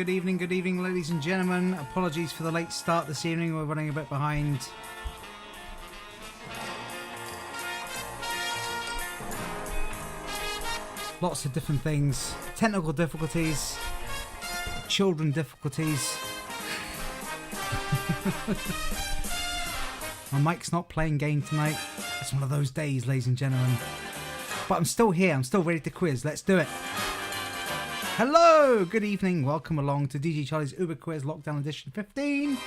good evening, ladies and gentlemen. Apologies for the late start this evening. We're running a bit behind. Lots of different things. Technical difficulties. Children difficulties. My mic's not playing game tonight. It's one of those days, ladies and gentlemen. But I'm still here. I'm still ready to quiz. Let's do it. Hello, good evening. Welcome along to DJ Charlie's Uber Quiz Lockdown Edition 15.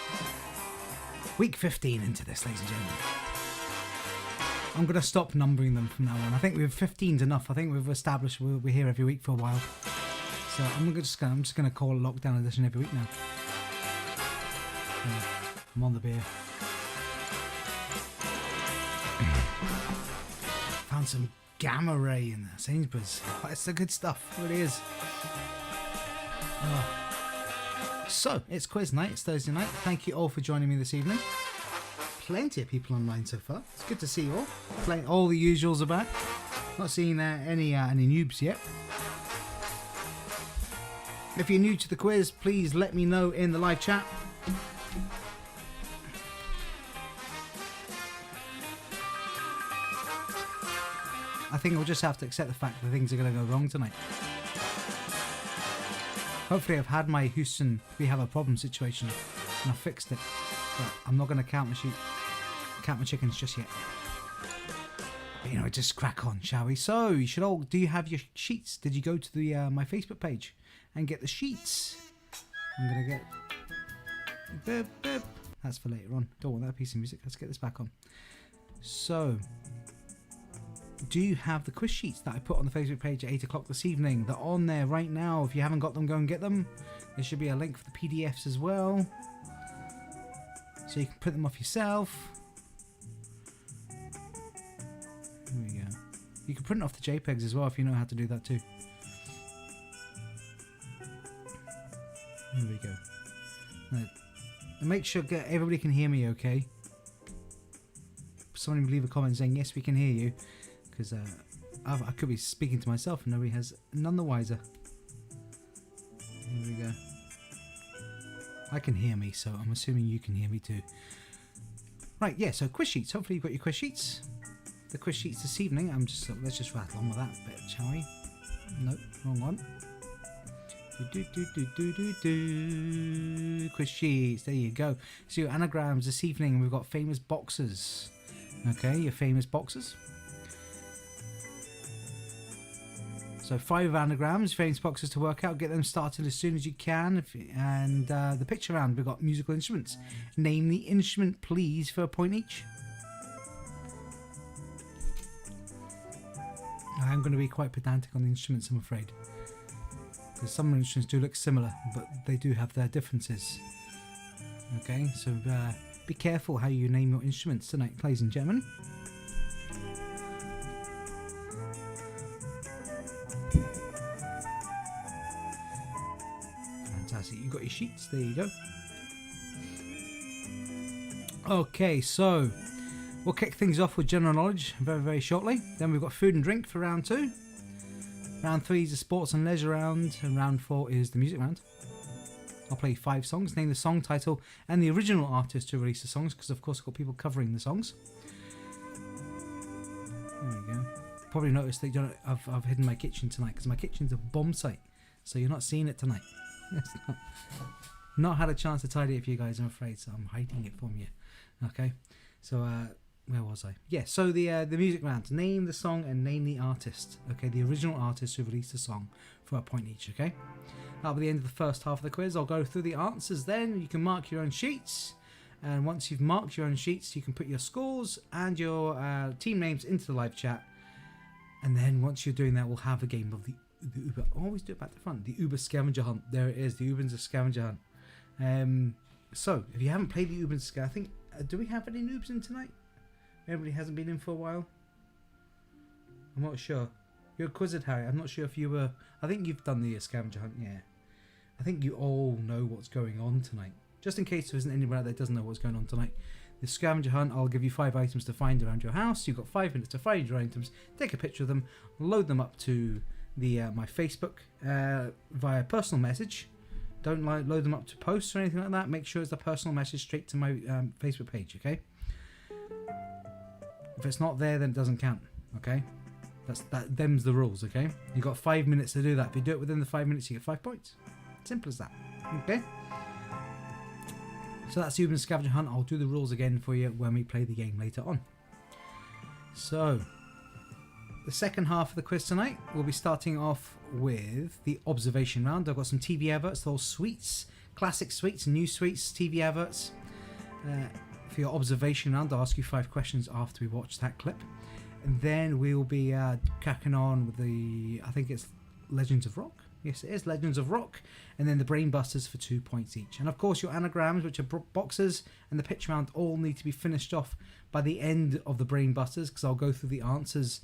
Week 15 into this, ladies and gentlemen. I'm going to stop numbering them from now on. I think we've 15's enough. I think we've established we're here every week for a while. So I'm just going to call it Lockdown Edition every week now. I'm on the beer. Found some gamma ray in the Sainsbury's. Oh, it's the good stuff. It really is. Oh. So, it's quiz night. It's Thursday night. Thank you all for joining me this evening. Plenty of people online so far. It's good to see you all. All the usuals are back. Not seeing any noobs yet. If you're new to the quiz, please let me know in the live chat. I think we'll just have to accept the fact that things are going to go wrong tonight. Hopefully I've had my Houston we have a problem situation and I've fixed it. But I'm not going to count my chickens just yet. But, you know, just crack on, shall we? So, you should all, do you have your sheets? Did you go to the my Facebook page and get the sheets? I'm going to get... Beep, beep. That's for later on. Don't want that piece of music. Let's get this back on. So... do you have the quiz sheets that I put on the Facebook page at 8 o'clock this evening? They're on there right now. If you haven't got them, go and get them. There should be a link for the PDFs as well. So you can print them off yourself. There we go. You can print off the JPEGs as well if you know how to do that too. There we go. Now, make sure everybody can hear me okay. Someone leave a comment saying, yes, we can hear you. Because I could be speaking to myself and nobody has none the wiser. Here we go. I can hear me, so I'm assuming you can hear me too. Right, yeah, so quiz sheets. Hopefully you've got your quiz sheets. The quiz sheets this evening, let's just rattle on with that bit, shall we? Nope, wrong one. Quiz sheets, there you go. So your anagrams this evening, we've got famous boxers. Okay, your famous boxers. So 5 anagrams, famous boxers to work out. Get them started as soon as you can. And the picture round, we've got musical instruments. Name the instrument, please, for a point each. I'm going to be quite pedantic on the instruments, I'm afraid. Because some instruments do look similar, but they do have their differences. Okay, so be careful how you name your instruments tonight, ladies and gentlemen. Fantastic, you got your sheets, there you go. Okay, so we'll kick things off with general knowledge very, very shortly. Then we've got food and drink for round 2. Round 3 is the sports and leisure round, and round 4 is the music round. I'll play 5 songs, name the song title and the original artist who released the songs, because of course I've got people covering the songs. There we go. Probably noticed that I've hidden my kitchen tonight, because my kitchen's a bomb site, so you're not seeing it tonight. Not had a chance to tidy it for you guys, I'm afraid, so I'm hiding it from you. Okay, so where was I? Yeah, so the music round. Name the song and name the artist. Okay, the original artist who released the song for a point each. Okay, that'll be the end of the first half of the quiz. I'll go through the answers. Then you can mark your own sheets, and once you've marked your own sheets, you can put your scores and your team names into the live chat. And then once you're doing that, we'll have a game of the Uber. I always do it back to front. The Uber scavenger hunt. There it is. The Uber's a scavenger hunt. So if you haven't played the Uber scavenger, I think do we have any noobs in tonight? Everybody hasn't been in for a while. I'm not sure. You're quizzed, Harry. I'm not sure if you were. I think you've done the scavenger hunt. Yeah. I think you all know what's going on tonight. Just in case there isn't anybody out there that doesn't know what's going on tonight. The scavenger hunt, I'll give you 5 items to find around your house. You've got 5 minutes to find your items. Take a picture of them. Load them up to the my Facebook via personal message. Don't load them up to posts or anything like that. Make sure it's a personal message straight to my Facebook page, okay? If it's not there, then it doesn't count, okay? Them's the rules, okay? You've got 5 minutes to do that. If you do it within the 5 minutes, you get 5 points. Simple as that, okay? So that's the Urban Scavenger Hunt. I'll do the rules again for you when we play the game later on. So, the second half of the quiz tonight, we'll be starting off with the observation round. I've got some TV adverts, those sweets, classic sweets, new sweets, TV adverts. For your observation round, I'll ask you 5 questions after we watch that clip. And then we'll be cracking on with I think it's Legends of Rock. Yes, it is Legends of Rock. And then the Brain Busters for 2 points each. And of course, your anagrams, which are boxes, and the pitch round all need to be finished off by the end of the Brain Busters, because I'll go through the answers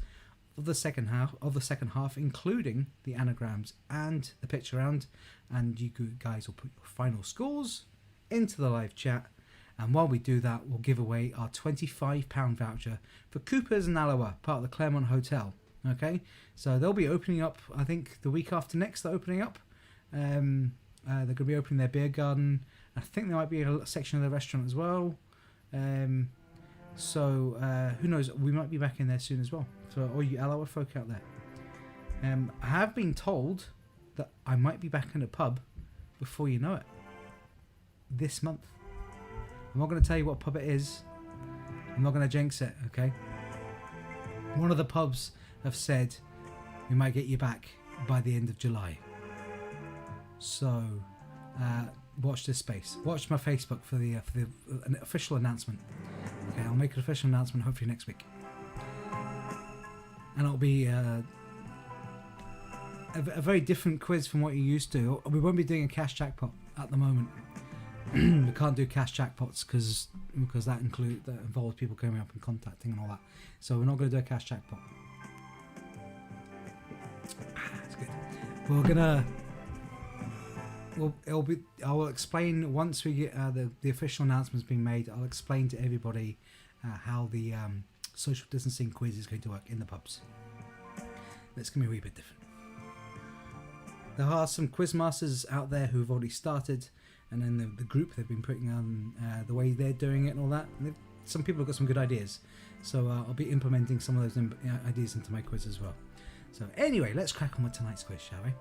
of the second half, including the anagrams and the pitch round. And you guys will put your final scores into the live chat. And while we do that, we'll give away our £25 voucher for Cooper's and Alloa, part of the Claremont Hotel. Okay, so they'll be opening up, I think, the week after next. They're opening up. They're going to be opening their beer garden. I think there might be a section of the restaurant as well. So who knows? We might be back in there soon as well. So all you Alloa folk out there. I have been told that I might be back in a pub before you know it. This month. I'm not going to tell you what pub it is. I'm not going to jinx it, okay? One of the pubs have said we might get you back by the end of July. So watch this space. Watch my Facebook for the an official announcement. Okay, I'll make an official announcement hopefully next week. And it'll be a very different quiz from what you're used to. We won't be doing a cash jackpot at the moment. We can't do cash jackpots because that involves people coming up and contacting and all that. So we're not going to do a cash jackpot. That's good. We're gonna. I'll explain once we get the official announcement's been made. I'll explain to everybody how the social distancing quiz is going to work in the pubs. It's going to be a wee bit different. There are some quiz masters out there who've already started. And then the group they've been putting on the way they're doing it and all that. And some people have got some good ideas, so I'll be implementing some of those ideas into my quiz as well. So anyway, let's crack on with tonight's quiz, shall we?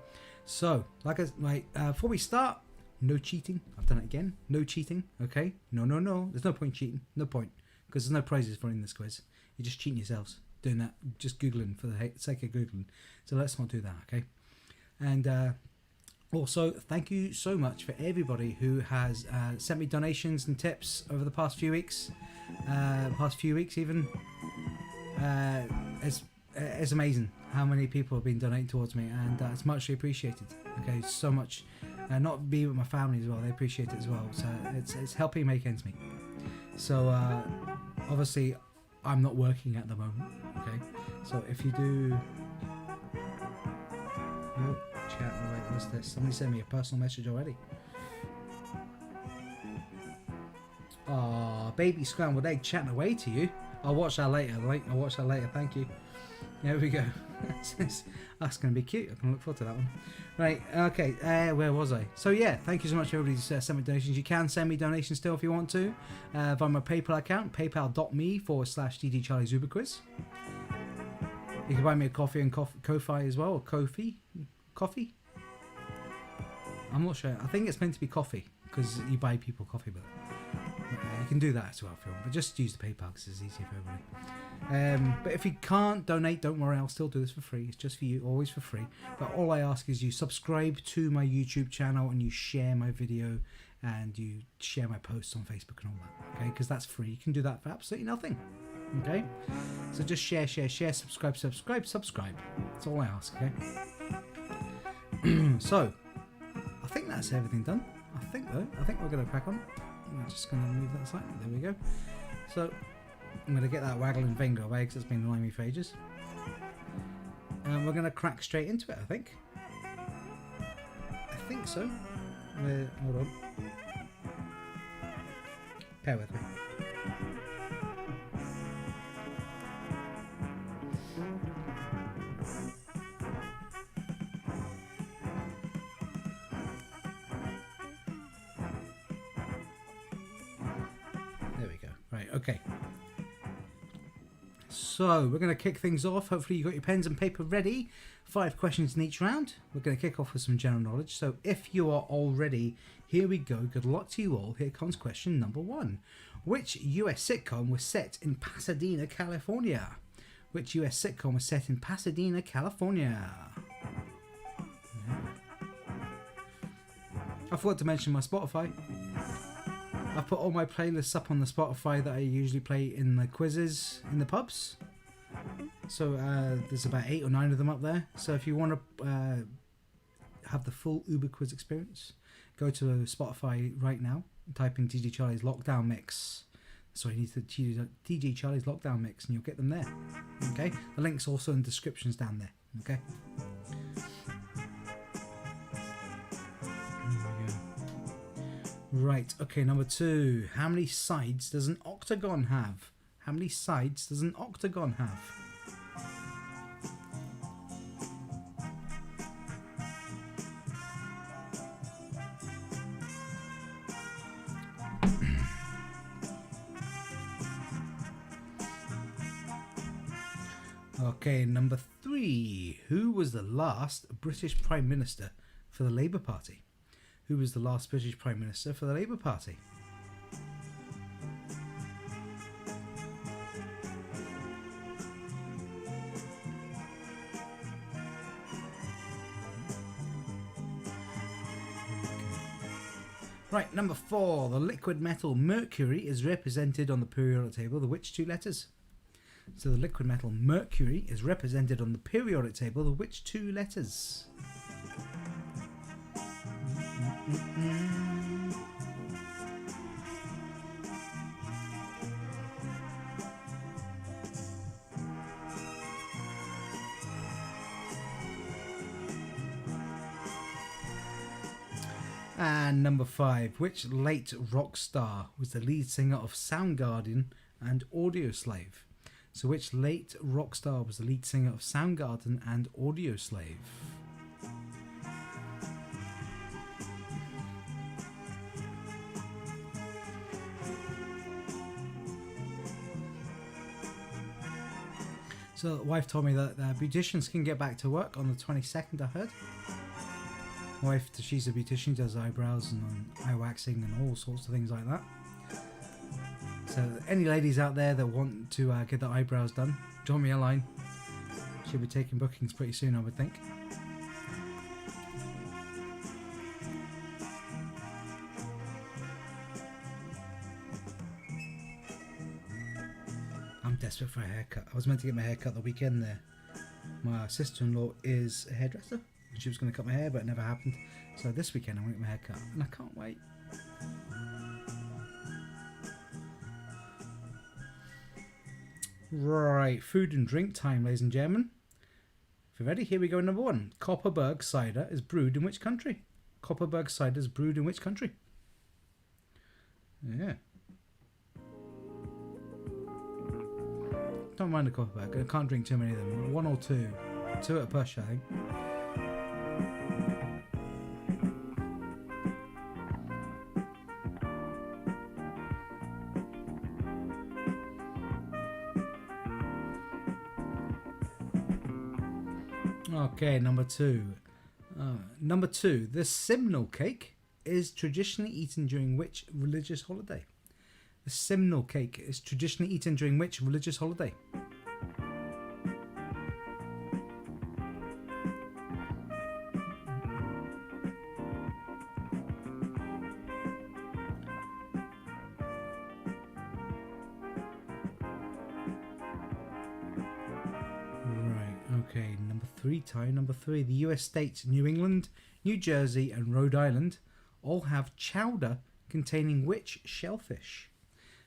So before we start, no cheating. I've done it again. No cheating. Okay? No. There's no point cheating. No point, because there's no prizes for in this quiz. You're just cheating yourselves doing that. Just googling for the sake of googling. So let's not do that. Okay? And also, thank you so much for everybody who has sent me donations and tips over the past few weeks. Even. It's amazing how many people have been donating towards me, and it's muchly appreciated. Okay, so much. Not me, but my family as well. They appreciate it as well. So it's helping make ends meet. So obviously, I'm not working at the moment. Okay, so if you do. Chat, wait, what's this? Somebody sent me a personal message already. Oh, baby scrambled egg chatting away to you. I'll watch that later. I'll watch that later. Thank you. There we go. That's going to be cute. I can look forward to that one. Right. Okay. Where was I? So yeah, thank you so much for everybody's sent me donations. You can send me donations still if you want to via my PayPal account, paypal.me/DD Charlie's Uber Quiz. You can buy me a coffee and Ko-Fi as well, or Ko-Fi. Coffee? I'm not sure. I think it's meant to be coffee because you buy people coffee, but you can do that as well if you want. But just use the PayPal because it's easier for everybody. But if you can't donate, don't worry. I'll still do this for free. It's just for you, always for free. But all I ask is you subscribe to my YouTube channel and you share my video and you share my posts on Facebook and all that. Okay, because that's free. You can do that for absolutely nothing. Okay, so just share, subscribe. That's all I ask. Okay. So, I think that's everything done. I think we're going to crack on. I'm just going to move that aside. There we go. So, I'm going to get that waggling finger away because it's been annoying me for ages. And we're going to crack straight into it, I think. I think so. Hold on. Bear with me. okay. So we're going to kick things off. Hopefully you got your pens and paper ready. 5 questions in each round. We're going to kick off with some general knowledge. So if you are all ready, here we go. Good luck to you all. Here comes question number 1. Which US sitcom was set in Pasadena, California? Which US sitcom was set in Pasadena, California? Yeah. I forgot to mention my Spotify. I put all my playlists up on the Spotify that I usually play in the quizzes in the pubs. So there's about 8 or 9 of them up there. So if you want to have the full Uber quiz experience, go to Spotify right now and type in DJ Charlie's Lockdown Mix. So you need to DJ Charlie's Lockdown Mix and you'll get them there. Okay, the link's also in the descriptions down there. Okay. Right, okay, number 2. How many sides does an octagon have? How many sides does an octagon have? Okay, number 3. Who was the last British Prime Minister for the Labour Party? Who was the last British Prime Minister for the Labour Party? Right, number 4. The liquid metal mercury is represented on the periodic table with which 2 letters? So the liquid metal mercury is represented on the periodic table with which 2 letters? And number 5. Which late rock star was the lead singer of Soundgarden and Audioslave? So which late rock star was the lead singer of Soundgarden and Audioslave? So the wife told me that beauticians can get back to work on the 22nd, I heard. My wife, she's a beautician, does eyebrows and eye waxing and all sorts of things like that. So any ladies out there that want to get their eyebrows done, drop me a line. She'll be taking bookings pretty soon, I would think. I'm desperate for a haircut. I was meant to get my hair cut the weekend there. My sister-in-law is a hairdresser and she was going to cut my hair, but it never happened. So this weekend I'm going to get my hair cut and I can't wait. Right, food and drink time, ladies and gentlemen. If you're ready, here we go. Number 1. Copperberg cider is brewed in which country? Copperberg cider is brewed in which country? Yeah. Don't mind the Copperberg. I can't drink too many of them. 1 or 2. 2 at a push, I think. Okay, number 2. Number 2. The Simnel cake is traditionally eaten during which religious holiday? The Simnel cake is traditionally eaten during which religious holiday? Okay, number 3 time. Number 3. The US states New England, New Jersey and Rhode Island all have chowder containing which shellfish?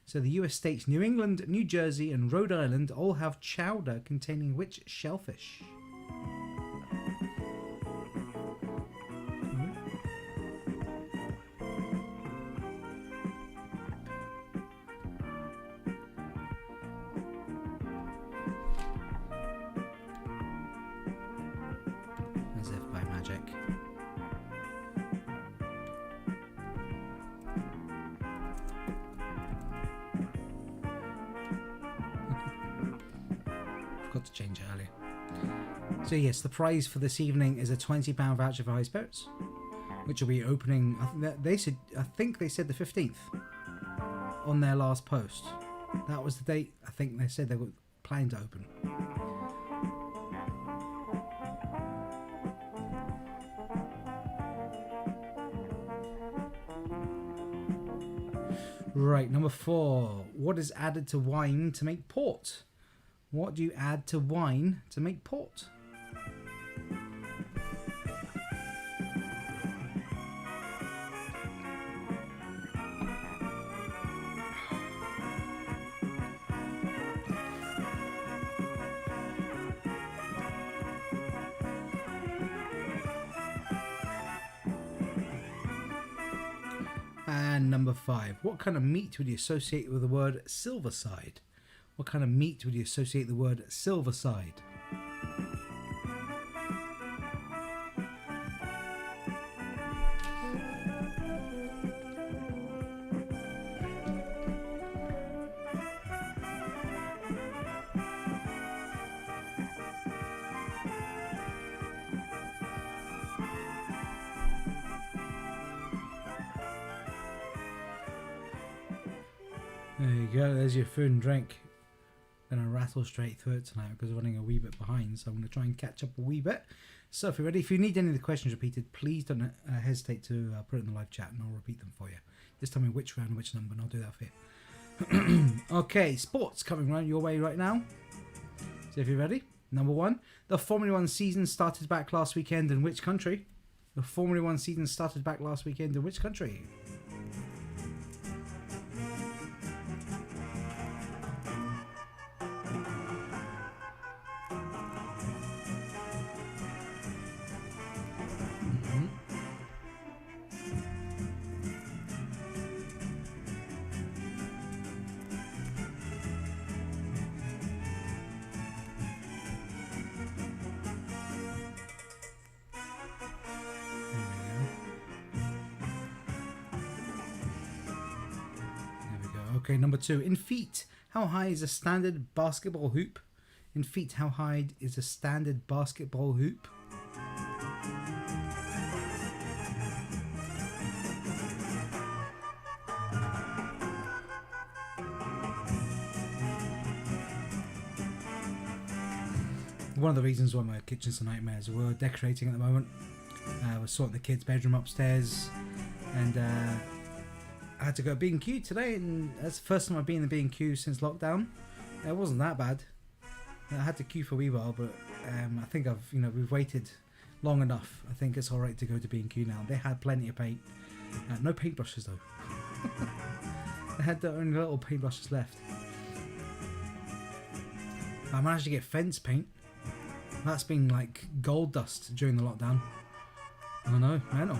So the US states New England, New Jersey and Rhode Island all have chowder containing which shellfish? As if by magic. change it earlier. So yes, the prize for this evening is a £20 voucher for High Spirits, which will be opening. I think they said the 15th on their last post. That was the date. I think they said they were planning to open. Right, number 4. What is added to wine to make port? What do you add to wine to make port? And number 5. What kind of meat would you associate with the word silverside? What kind of meat would you associate the word silverside? There you go, there's your food and drink. I'm going to rattle straight through it tonight because I'm running a wee bit behind, so I'm going to try and catch up a wee bit. So if you're ready, if you need any of the questions repeated, please don't hesitate to put it in the live chat and I'll repeat them for you. Just tell me which round, which number, and I'll do that for you. Okay, sports coming round your way right now. So if you're ready, number 1. The Formula 1 season started back last weekend in which country? The Formula 1 season started back last weekend in which country? Okay, number 2. In feet, how high is a standard basketball hoop? In feet, how high is a standard basketball hoop? One of the reasons why my kitchen's a nightmare is we're decorating at the moment. We're sorting the kids' bedroom upstairs, and I had to go B&Q today, and that's the first time I've been in the B&Q since lockdown. It wasn't that bad. I had to queue for a wee while, but I think we've waited long enough. I think it's all right to go to B&Q now. They had plenty of paint. No paintbrushes though. They had their only little paintbrushes left. I managed to get fence paint. That's been like gold dust during the lockdown. I know, mental.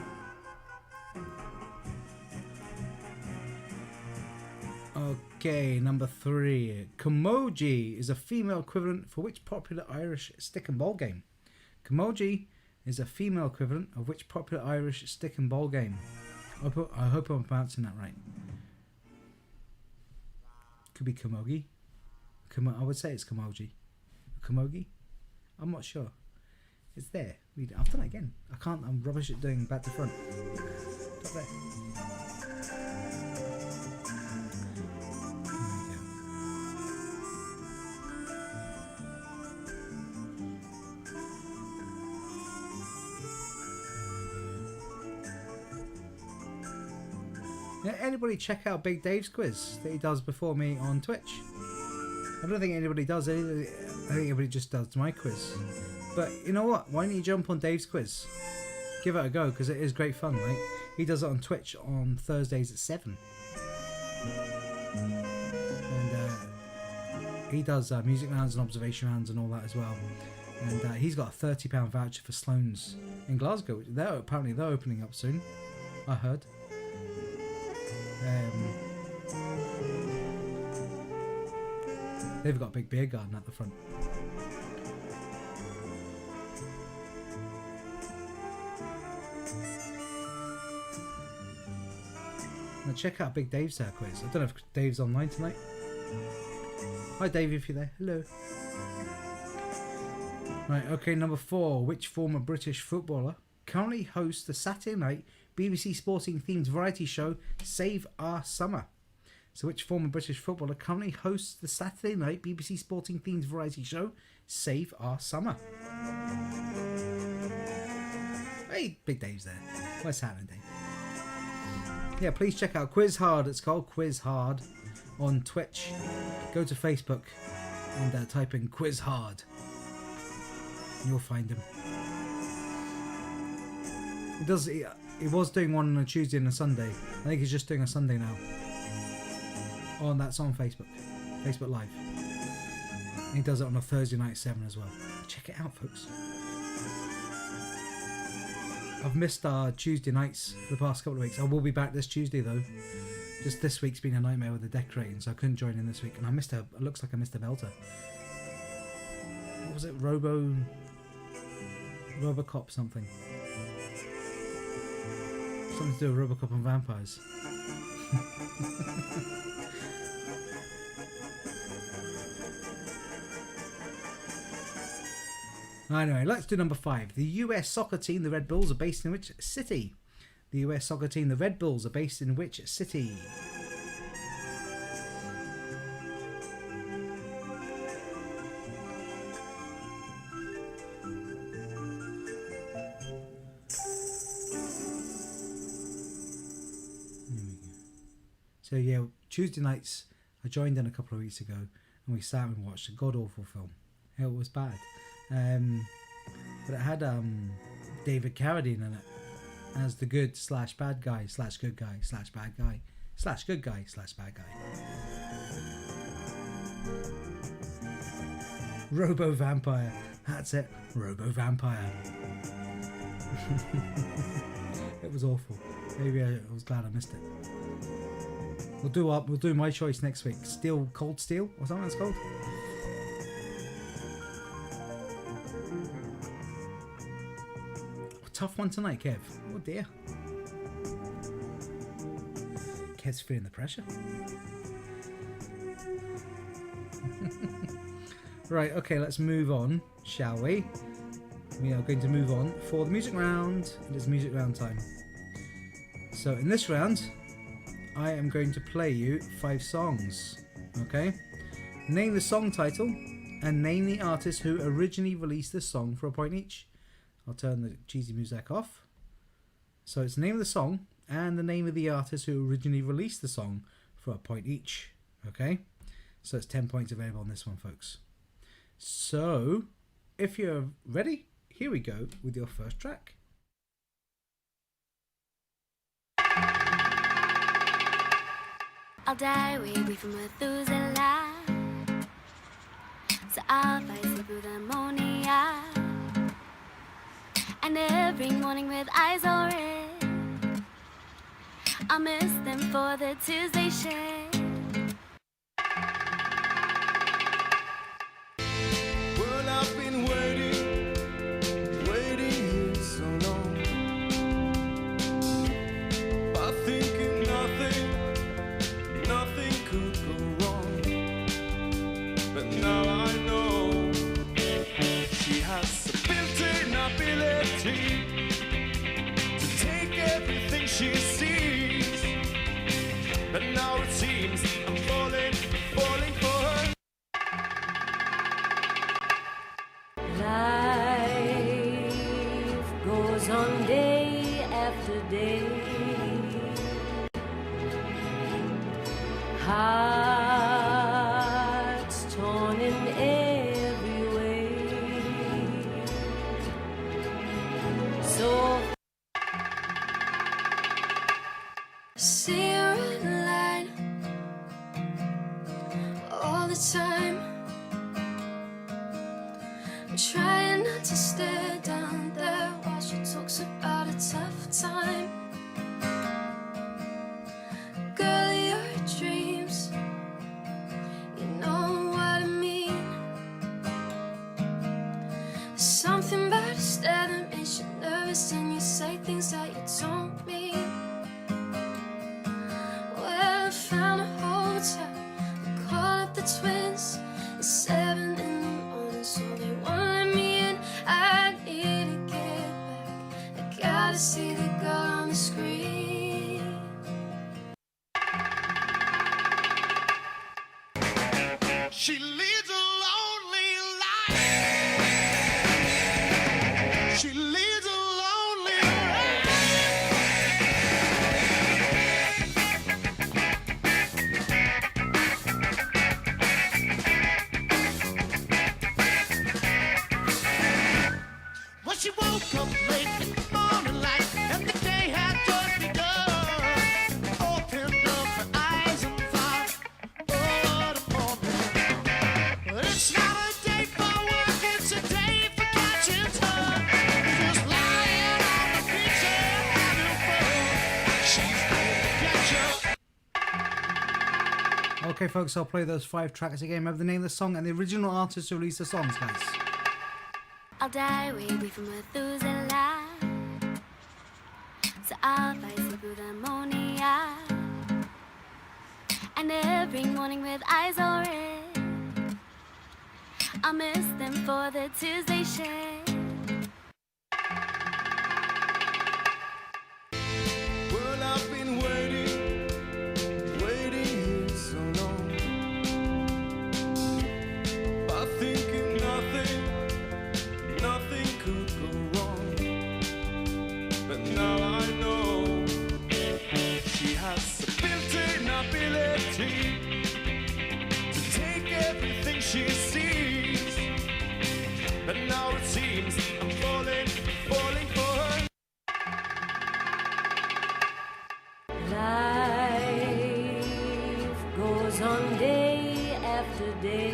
Okay, number 3. Camogie is a female equivalent for which popular Irish stick and ball game? Camogie is a female equivalent of which popular Irish stick and ball game? I hope I'm pronouncing that right. Could be camogie. I would say it's camogie. Camogie? I'm not sure. It's there. I've done it again. I'm rubbish at doing back to front. Up there. Anybody check out Big Dave's quiz that he does before me on Twitch? I don't think anybody does. I think everybody just does my quiz. But you know what? Why don't you jump on Dave's quiz? Give it a go because it is great fun, right? He does it on Twitch on Thursdays at 7. And he does music rounds and observation rounds and all that as well. And he's got a £30 voucher for Sloane's in Glasgow. Apparently they're opening up soon, I heard. They've got a big beer garden at the front. Now check out Big Dave's quiz. I don't know if Dave's online tonight. Hi Dave, if you're there. Hello. Right, okay, number 4. Which former British footballer currently hosts the Saturday night BBC sporting themed variety show Save Our Summer? So which former British footballer currently hosts the Saturday night BBC sporting themed variety show Save Our Summer? Hey, Big Dave's there. What's happening, Dave? Yeah, please check out Quiz Hard. It's called Quiz Hard on Twitch. Go to Facebook and type in Quiz Hard. You'll find him. He was doing one on a Tuesday and a Sunday. I think he's just doing a Sunday now. Oh, and that's on Facebook Live. And he does it on a Thursday night 7 as well. Check it out, folks. I've missed our Tuesday nights for the past couple of weeks. I will be back this Tuesday though. Just this week's been a nightmare with the decorating, so I couldn't join in this week. And I missed it looks like I missed a belter. What was it? Robocop something. Something to do with Robocop and vampires. Anyway, let's do number 5. The US soccer team, the Red Bulls, are based in which city? The US soccer team, the Red Bulls, are based in which city? So yeah, Tuesday nights I joined in a couple of weeks ago and we sat and watched a god-awful film. It was bad. But it had David Carradine in it as the good / bad guy / good guy / bad guy / good guy / bad guy. Robo Vampire. That's it. Robo Vampire. It was awful. Maybe I was glad I missed it. We'll do my choice next week. Cold Steel or something it's called. Tough one tonight, Kev. Oh dear. Kev's feeling the pressure. Right, okay, let's move on, shall we? We are going to move on for the music round. It is music round time. So in this round, I am going to play you 5 songs. Okay? Name the song title and name the artist who originally released the song for a point each. I'll turn the cheesy music off. So it's the name of the song and the name of the artist who originally released the song for a point each. Okay? So it's 10 points available on this one, folks. So, if you're ready, here we go with your first track. I'll die way away from Methuselah, so I'll fight sleep with ammonia. And every morning with eyes all red, I'll miss them for the tears they shed. Well, I've been waiting so long, but thinking nothing could go wrong. But now I know she has a built-in ability to take everything she sees. But now it seems I'm falling for her. Life goes on day after day. Hearts torn in every way. So See her in line all the time. I'm trying not to stare down there while she talks about a tough time. Girl, your dreams, you know what I mean. There's something about a stare that makes you nervous, and you say things that you don't mean. Well, I found a hotel, I call up the twins. It's 7 in the morning, so they won't let me in. gotta see the girl on the screen. She leads a lonely life. She leads a lonely life. Well, she woke up late in the morning light, and the day had just begun. Opened up her eyes and thought, what a moment. But it's not a day for work, it's a day for catching sun. Just lying on the beach and having fun. She's going to catch up. Okay, folks, I'll play those 5 tracks again. Remember the name of the song and the original artist who released the songs, guys. I'll die way from Methuselah, so I'll fight with ammonia. And every morning with eyes all red, I'll miss them for the Tuesday shade. Well, I've been waiting, waiting so long, but thinking nothing could go wrong. But now I know she has a built-in ability to take everything she sees. And now it seems I'm falling for her. Life goes on day after day.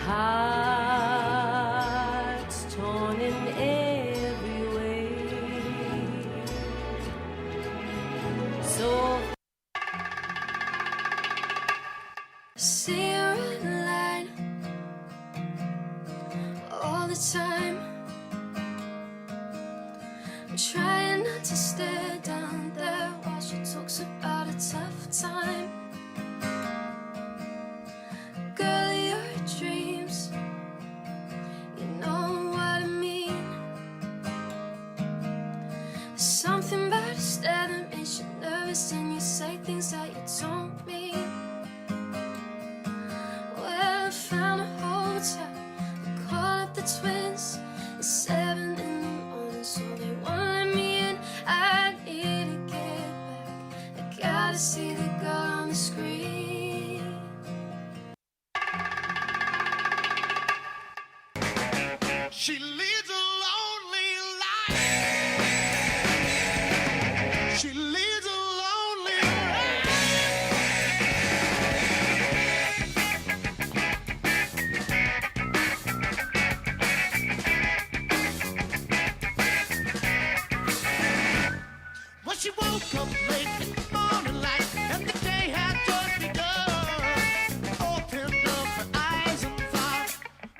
Hearts torn in every way. So See her in line all the time. I'm trying not to stare down there while she talks about a tough time. Girl, your dreams, you know what I mean. There's something about a stare that makes you nervous, and you say things that you don't mean. Well, I found a hotel and called up the twins. It's 7 in the morning, so they won't let me in. I need to get back. I gotta see the girl on the screen. She leads a lonely life. She leads a lonely life. Well, she woke up late in the morning light, and the day had just begun. Opened up her eyes and thought,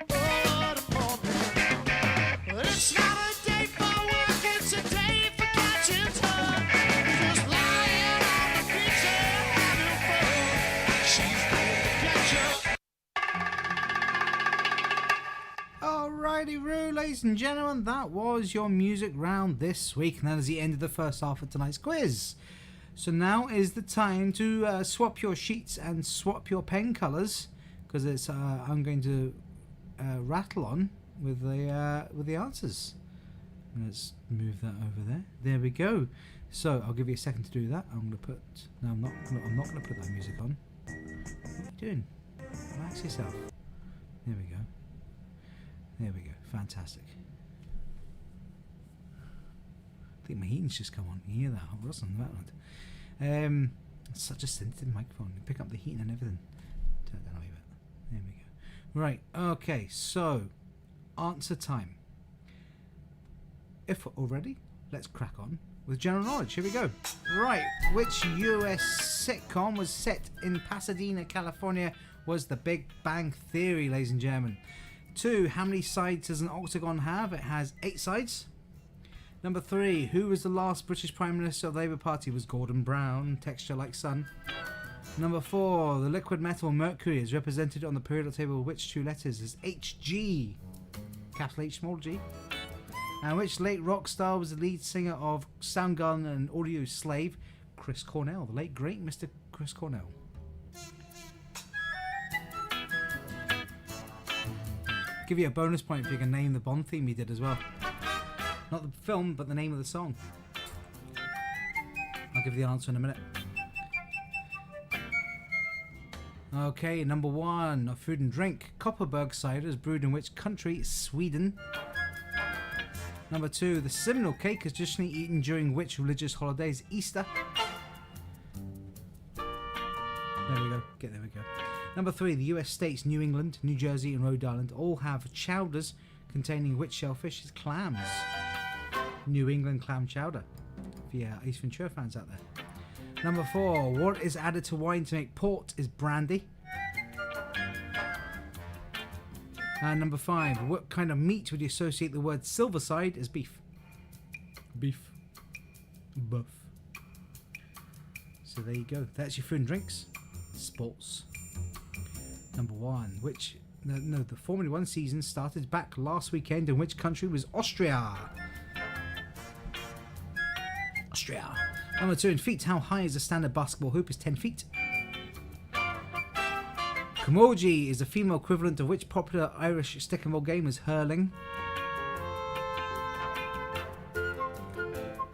what a moment. But it's not a day for work, it's a day for catching sun. Just lying on the beach and having fun. She's going to catch up. Alrighty, Roo, ladies and gentlemen, that was your music round this week, and that is the end of the first half of tonight's quiz. So now is the time to swap your sheets and swap your pen colours, because it's I'm going to rattle on with the answers. Let's move that over there. There we go. So I'll give you a second to do that. I'm going to put. No, I'm not going to put that music on. What are you doing? Relax yourself. There we go. There we go. Fantastic. I think my heating's just come on. You hear that? Hot rust on the background. It's such a sensitive microphone. You pick up the heating and everything. Turn it down a wee bit. There we go. Right. Okay. So, answer time. If we're all ready, let's crack on with general knowledge. Here we go. Right. Which US sitcom was set in Pasadena, California? Was The Big Bang Theory, ladies and gentlemen. 2. How many sides does an octagon have? It has 8 sides. Number 3. Who was the last British Prime Minister of the Labour Party? Was Gordon Brown. Texture like sun. Number 4. The liquid metal mercury is represented on the periodic table with which 2 letters? Is HG. capital H, small g. And which late rock star was the lead singer of Soundgarden and Audio Slave? Chris Cornell, the late great Mr. Chris Cornell. Give you a bonus point if you can name the Bond theme he did as well. Not the film, but the name of the song. I'll give you the answer in a minute. Okay, number 1 of food and drink. Kopparberg cider is brewed in which country? Sweden. Number 2, the Simnel cake is traditionally eaten during which religious holidays? Easter. There we go. There we go. Number 3, the US states New England, New Jersey and Rhode Island all have chowders containing which shellfish? Is clams. New England clam chowder. For your Ace Ventura fans out there. Number 4, what is added to wine to make port? Is brandy. And number 5, what kind of meat would you associate the word silverside? Is beef. Beef. Buff. So there you go. That's your food and drinks. Sports. Number 1, which the Formula 1 season started back last weekend in which country? Was Austria. Austria. Number 2, in feet, how high is a standard basketball hoop? Is 10 feet. Camogie is the female equivalent of which popular Irish stick and ball game? Is hurling.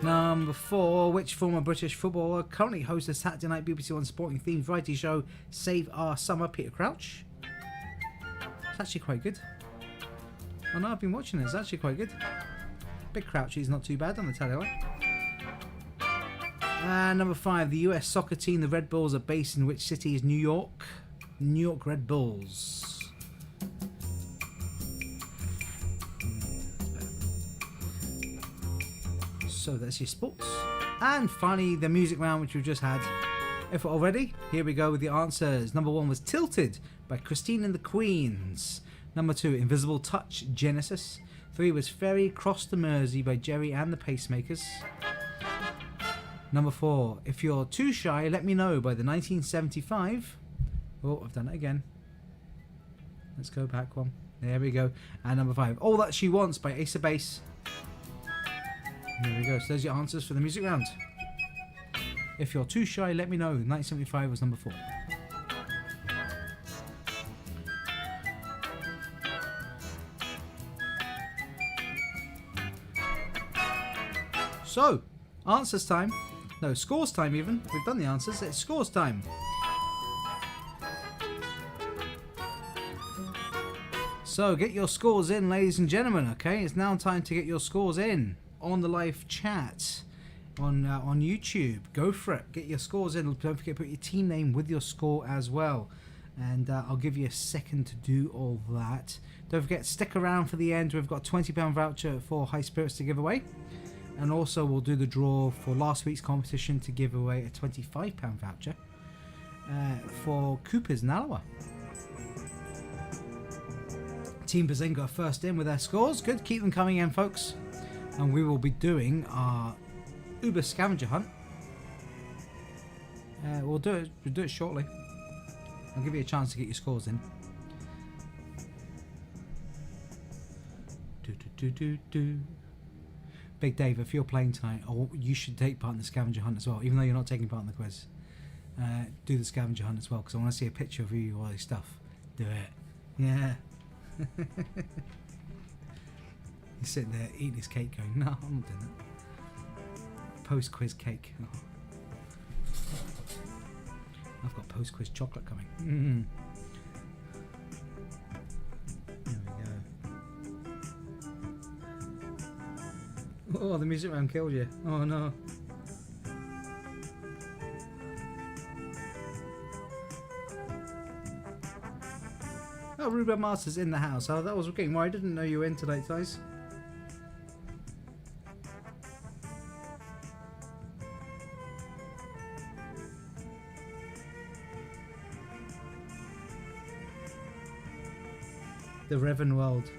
Number 4, which former British footballer currently hosts a Saturday night BBC One sporting themed variety show Save Our Summer? Peter Crouch. It's actually quite good. Oh no, I've been watching it. It's actually quite good. Big Crouch is not too bad on the telly. And number 5, the US soccer team, the Red Bulls, are based in which city? Is New York. New York Red Bulls. So that's your sports. And finally, the music round, which we've just had. If we're all ready, here we go with the answers. Number 1 was Tilted by Christine and the Queens. Number 2, Invisible Touch, Genesis. 3 was Ferry Cross the Mersey by Jerry and the Pacemakers. Number 4, If You're Too Shy, Let Me Know by the 1975. Oh, I've done it again. Let's go back one. There we go. And number 5, All That She Wants by Ace of Base. There we go. So there's your answers for the music round. If You're Too Shy, Let Me Know. 1975 was number 4. So, answers time. No, scores time even. We've done the answers. It's scores time. So, get your scores in, ladies and gentlemen, okay? It's now time to get your scores in on the live chat on YouTube. Go for it. Get your scores in. Don't forget to put your team name with your score as well. And I'll give you a second to do all that. Don't forget, stick around for the end. We've got a £20 voucher for High Spirits to give away. And also, we'll do the draw for last week's competition to give away a £25 voucher for Cooper's in Alloa. Team Bazinga first in with their scores. Good, keep them coming in, folks. And we will be doing our Uber scavenger hunt. We'll do it shortly. I'll give you a chance to get your scores in. Big Dave, if you're playing tonight, you should take part in the scavenger hunt as well, even though you're not taking part in the quiz. Do the scavenger hunt as well, because I want to see a picture of you, all this stuff. Do it. Yeah. He's sitting there eating his cake going, no, I'm not doing that. Post-quiz cake. Oh. I've got post-quiz chocolate coming. Mm. There we go. Oh, the music round killed you. Oh no. Oh, Ruben Masters in the house. Oh, that was getting more. I didn't know you were in tonight, guys. The Revan World.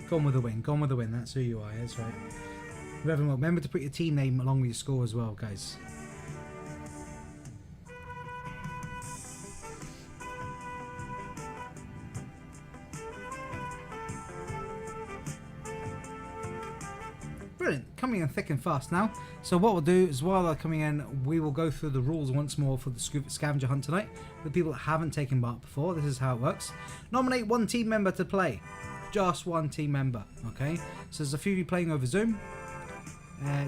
Gone with the win. Gone with the win. That's who you are. That's right. Revan World. Remember to put your team name along with your score as well, guys. Brilliant. Coming in thick and fast now. So what we'll do is while they're coming in, we will go through the rules once more for the scavenger hunt tonight. For the people that haven't taken part before, this is how it works. Nominate one team member to play. Just one team member, okay? So there's a few of you playing over Zoom.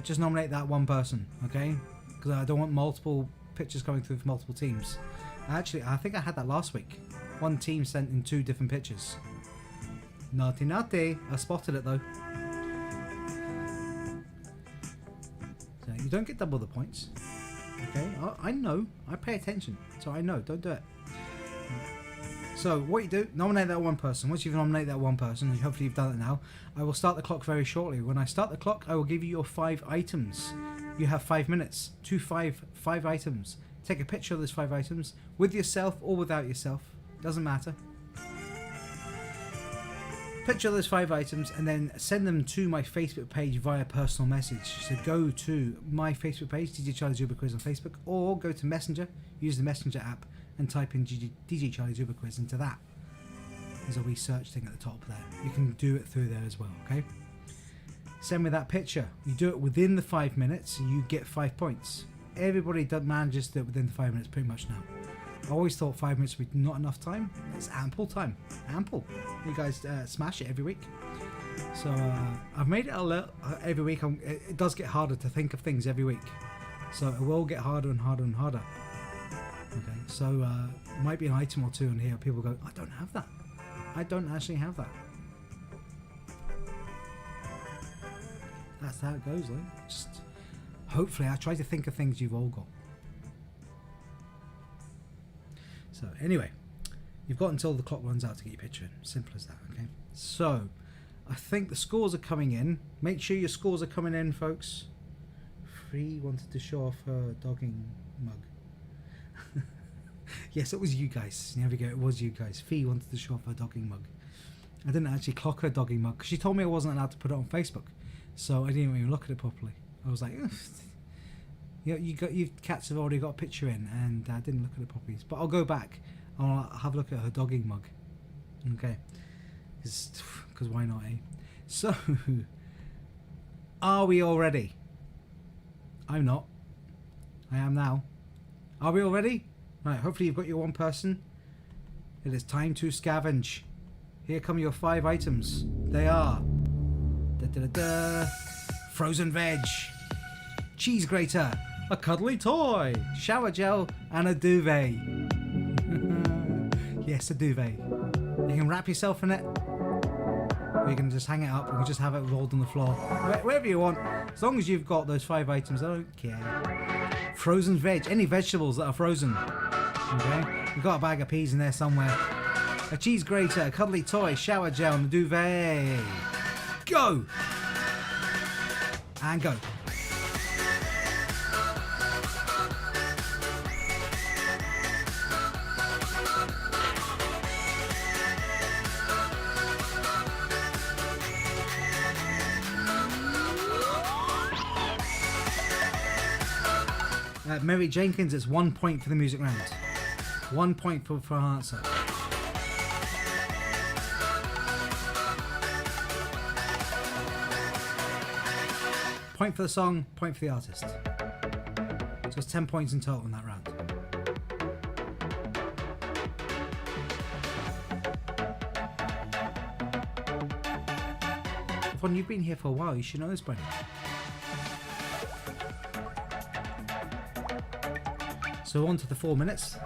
Just nominate that one person, okay? Because I don't want multiple pictures coming through from multiple teams. Actually, I think I had that last week. One team sent in 2 different pictures. Naughty naughty. I spotted it though. So you don't get double the points. Okay, I know. I pay attention. So I know. Don't do it. So what you do, nominate that one person. Once you've nominated that one person, and hopefully you've done it now, I will start the clock very shortly. When I start the clock, I will give you your 5 items. You have 5 minutes to five items. Take a picture of those 5 items with yourself or without yourself. Doesn't matter. Picture those 5 items and then send them to my Facebook page via personal message. So go to my Facebook page, DJ Charlie Zuber Quiz on Facebook, or go to Messenger, use the Messenger app, and type in DJ Charlie Zuber Quiz into that. There's a wee search thing at the top there. You can do it through there as well, okay? Send me that picture. You do it within the 5 minutes, you get 5 points. Everybody that manages to do it within the 5 minutes pretty much now. I always thought 5 minutes would be not enough time. It's ample time. Ample. You guys smash it every week. So I've made it a little every week. It does get harder to think of things every week. So it will get harder and harder and harder. Okay, so it might be an item or 2 in here. People go, I don't have that. I don't actually have that. That's how it goes, like. Just hopefully I try to think of things you've all got. So anyway, you've got until the clock runs out to get your picture in. Simple as that, okay? So, I think the scores are coming in. Make sure your scores are coming in, folks. Free wanted to show off her dogging mug. Yes, it was you guys. There we go, it was you guys. Fee wanted to show off her dogging mug. I didn't actually clock her dogging mug because she told me I wasn't allowed to put it on Facebook. So I didn't even look at it properly. I was like, you cats have already got a picture in, and I didn't look at it properly. But I'll go back. I'll have a look at her dogging mug. Okay, because why not, eh? So, are we all ready? I'm not. I am now. Are we all ready? Right. Hopefully you've got your one person. It is time to scavenge. Here come your 5 items. They are frozen veg, cheese grater, a cuddly toy, shower gel, and a duvet. Yes, a duvet. You can wrap yourself in it, or you can just hang it up. You can just have it rolled on the floor, wherever you want. As long as you've got those 5 items, I don't care. Frozen veg, any vegetables that are frozen. Okay, you've got a bag of peas in there somewhere. A cheese grater, a cuddly toy, shower gel, and a duvet. Go! And go. Mary Jenkins, it's 1 point for the music round. 1 point for an answer. Point for the song, point for the artist. So it's 10 points in total in that round. Yvonne, you've been here for a while, you should know this by now. So on to the 4 minutes.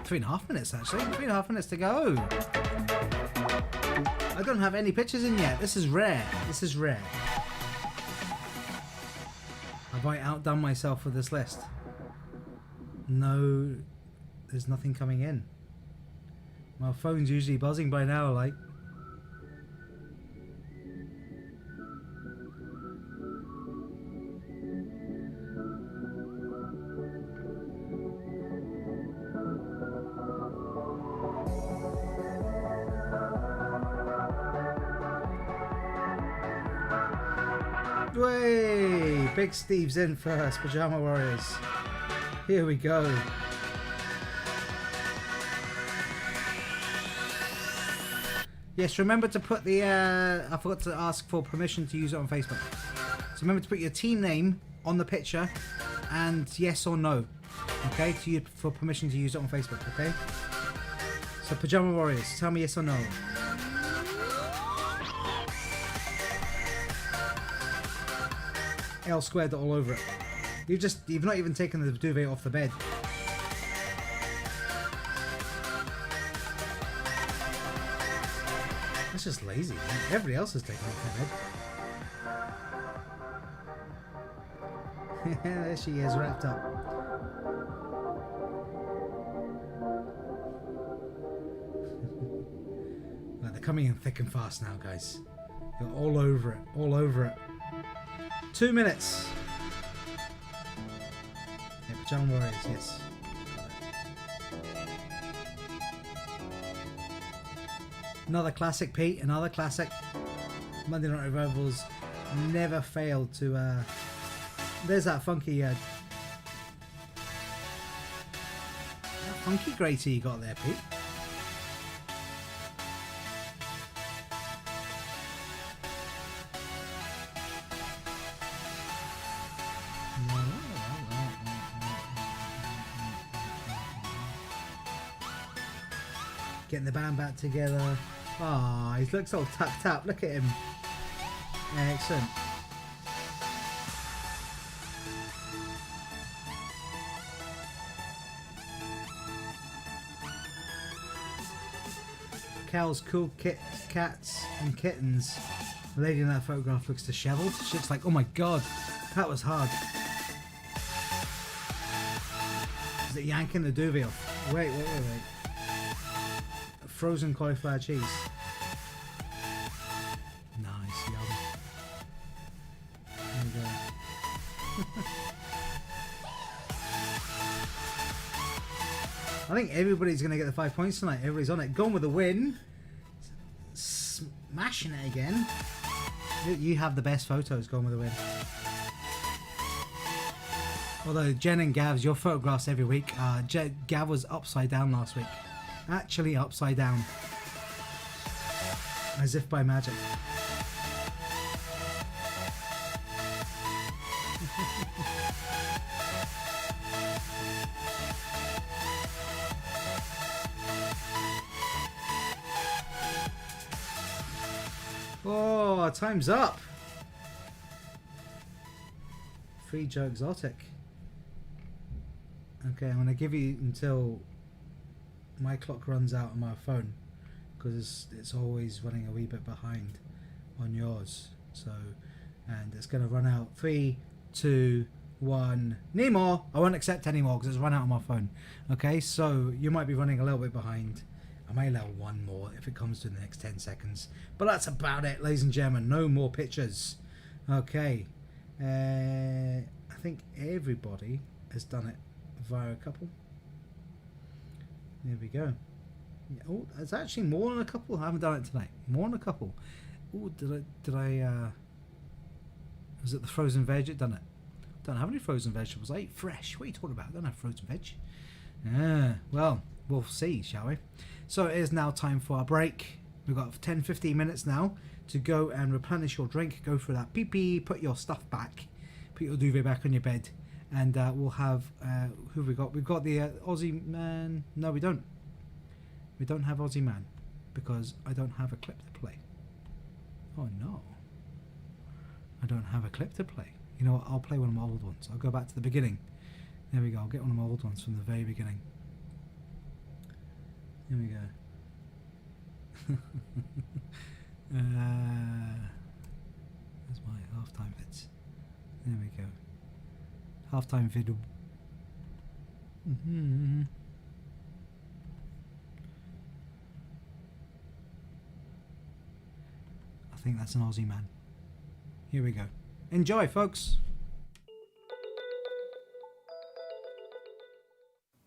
3.5 minutes actually. 3.5 minutes to go. I don't have any pictures in yet. This is rare. This is rare. Have I outdone myself with this list? No, there's nothing coming in. My phone's usually buzzing by now, like. Way, Big Steve's in first, Pajama Warriors. Here we go. Yes, remember to put the, I forgot to ask for permission to use it on Facebook. So remember to put your team name on the picture and yes or no. Okay, to you for permission to use it on Facebook, okay? So Pajama Warriors, tell me yes or no. L squared all over it. You've not even taken the duvet off the bed. That's just lazy, man. Everybody else has taken off the bed. There she is, wrapped up. Right, they're coming in thick and fast now, guys. They're all over it, all over it. 2 minutes. Yeah, Pajama Warriors, yes. Another classic, Pete. Another classic. Monday Night Revivals never failed to. There's that funky. That funky grey tea you got there, Pete. Getting the band back together. Ah, he looks all tucked up. Look at him. Excellent. Cal's cool cats and kittens. The lady in that photograph looks disheveled. She looks like, oh my god, that was hard. Is it yanking the duvet off? Wait. Frozen cauliflower cheese. Nice, yum. There we go. I think everybody's going to get the 5 points tonight. Everybody's on it. Gone with the win. Smashing it again. You have the best photos. Gone with the win. Although Jen and Gav's, your photographs every week. Gav was upside down last week. Actually upside down. As if by magic. Oh, time's up. Free Joe Exotic. Okay, I'm going to give you until my clock runs out on my phone, because it's always running a wee bit behind on yours. So, and it's going to run out. 3, 2, 1. Need more. I won't accept any more because it's run out on my phone. Okay, so you might be running a little bit behind. I may allow one more if it comes to the next 10 seconds. But that's about it, ladies and gentlemen. No more pictures. Okay. I think everybody has done it via a couple. There we go. Oh, it's actually more than a couple. I haven't done it tonight. More than a couple. Oh, did I was it the frozen veg? It done it. Don't have any frozen vegetables. I eat fresh. What are you talking about? I don't have frozen veg. Well, we'll see, shall we? So it is now time for our break. We've got 10-15 minutes now to go and replenish your drink. Go for that pee-pee. Put your stuff back. Put your duvet back on your bed. And we'll have, who have we got? We've got the Aussie man. No, we don't. We don't have Aussie man because I don't have a clip to play. Oh no. I don't have a clip to play. You know what? I'll play one of my old ones. I'll go back to the beginning. There we go. I'll get one of my old ones from the very beginning. Here we go. That's my halftime vids. There we go. Halftime vid. I think that's an Aussie man. Here we go. Enjoy, folks.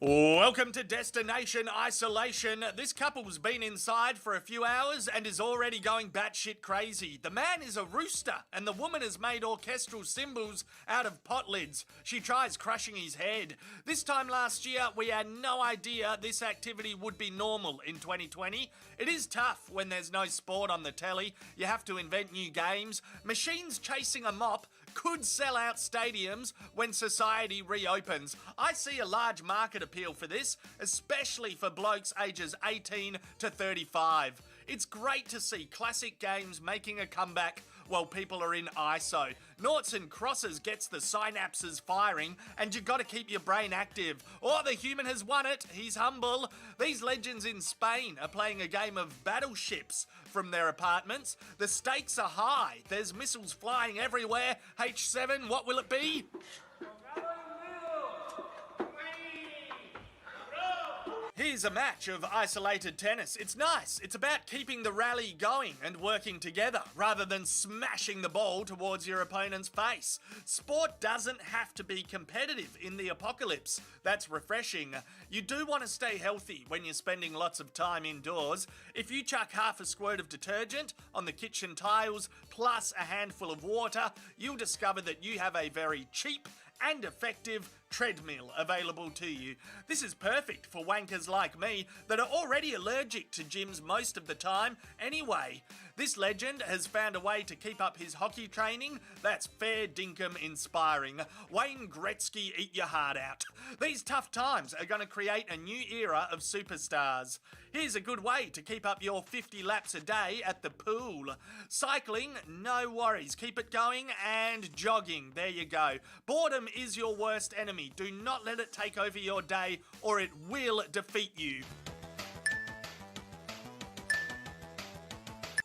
Welcome to Destination Isolation. This couple's been inside for a few hours and is already going batshit crazy. The man is a rooster and the woman has made orchestral cymbals out of pot lids. She tries crushing his head. This time last year, we had no idea this activity would be normal in 2020. It is tough when there's no sport on the telly. You have to invent new games. Machines chasing a mop could sell out stadiums when society reopens. I see a large market appeal for this, especially for blokes ages 18 to 35. It's great to see classic games making a comeback while people are in ISO. Noughts and crosses gets the synapses firing, and you gotta keep your brain active. Oh, the human has won it. He's humble. These legends in Spain are playing a game of battleships from their apartments. The stakes are high. There's missiles flying everywhere. H7, what will it be? Here's a match of isolated tennis. It's nice. It's about keeping the rally going and working together rather than smashing the ball towards your opponent's face. Sport doesn't have to be competitive in the apocalypse. That's refreshing. You do want to stay healthy when you're spending lots of time indoors. If you chuck half a squirt of detergent on the kitchen tiles plus a handful of water, you'll discover that you have a very cheap and effective treadmill available to you. This is perfect for wankers like me that are already allergic to gyms most of the time anyway. This legend has found a way to keep up his hockey training that's fair dinkum inspiring. Wayne Gretzky, eat your heart out. These tough times are going to create a new era of superstars. Here's a good way to keep up your 50 laps a day at the pool. Cycling, no worries. Keep it going, and jogging. There you go. Boredom is your worst enemy. Do not let it take over your day or it will defeat you.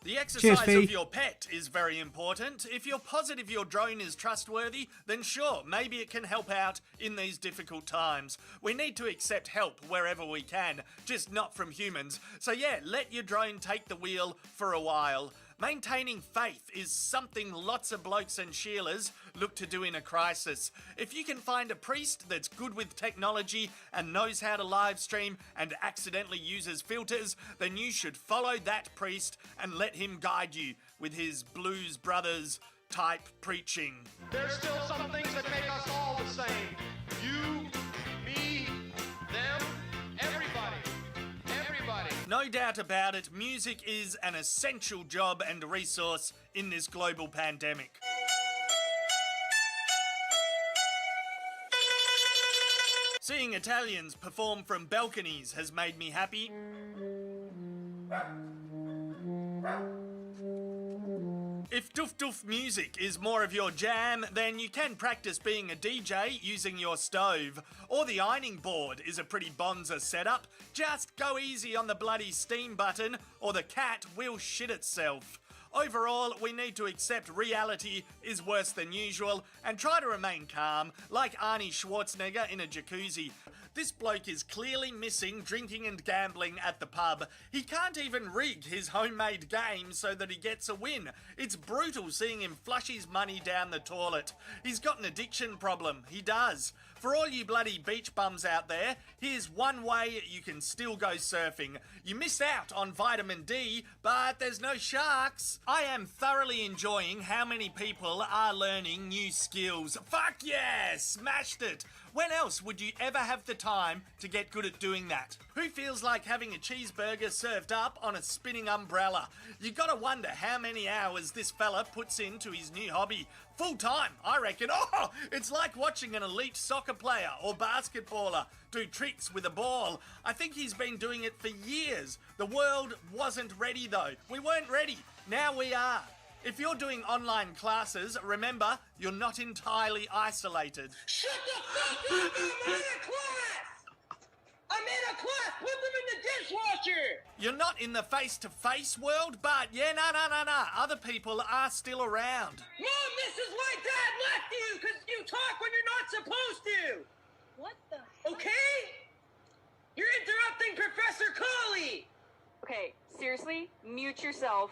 The exercise of your pet is very important. If you're positive your drone is trustworthy, then sure, maybe it can help out in these difficult times. We need to accept help wherever we can, just not from humans. So yeah, let your drone take the wheel for a while. Maintaining faith is something lots of blokes and Sheilas look to do in a crisis. If you can find a priest that's good with technology and knows how to live stream and accidentally uses filters, then you should follow that priest and let him guide you with his Blues Brothers type preaching. There's still some things that make us all the same. You, me, them, everybody. No doubt about it, music is an essential job and resource in this global pandemic. Seeing Italians perform from balconies has made me happy. If doof music is more of your jam, then you can practice being a DJ using your stove. Or the ironing board is a pretty bonza setup. Just go easy on the bloody steam button or the cat will shit itself. Overall, we need to accept reality is worse than usual and try to remain calm, like Arnie Schwarzenegger in a jacuzzi. This bloke is clearly missing drinking and gambling at the pub. He can't even rig his homemade game so that he gets a win. It's brutal seeing him flush his money down the toilet. He's got an addiction problem. He does. For all you bloody beach bums out there, here's one way you can still go surfing. You miss out on vitamin D, but there's no sharks. I am thoroughly enjoying how many people are learning new skills. Fuck yeah! Smashed it! When else would you ever have the time to get good at doing that? Who feels like having a cheeseburger served up on a spinning umbrella? You gotta wonder how many hours this fella puts into his new hobby. Full time, I reckon. Oh, it's like watching an elite soccer player or basketballer do tricks with a ball. I think he's been doing it for years. The world wasn't ready though. We weren't ready. Now we are. If you're doing online classes, remember, you're not entirely isolated. Shut the fuck up! I'm in a class! I'm in a class! Put them in the dishwasher! You're not in the face-to-face world, but yeah, no. Other people are still around. Mom, this is why Dad left you! Because you talk when you're not supposed to! What the? Okay? You're interrupting Professor Colley! Okay, seriously, mute yourself.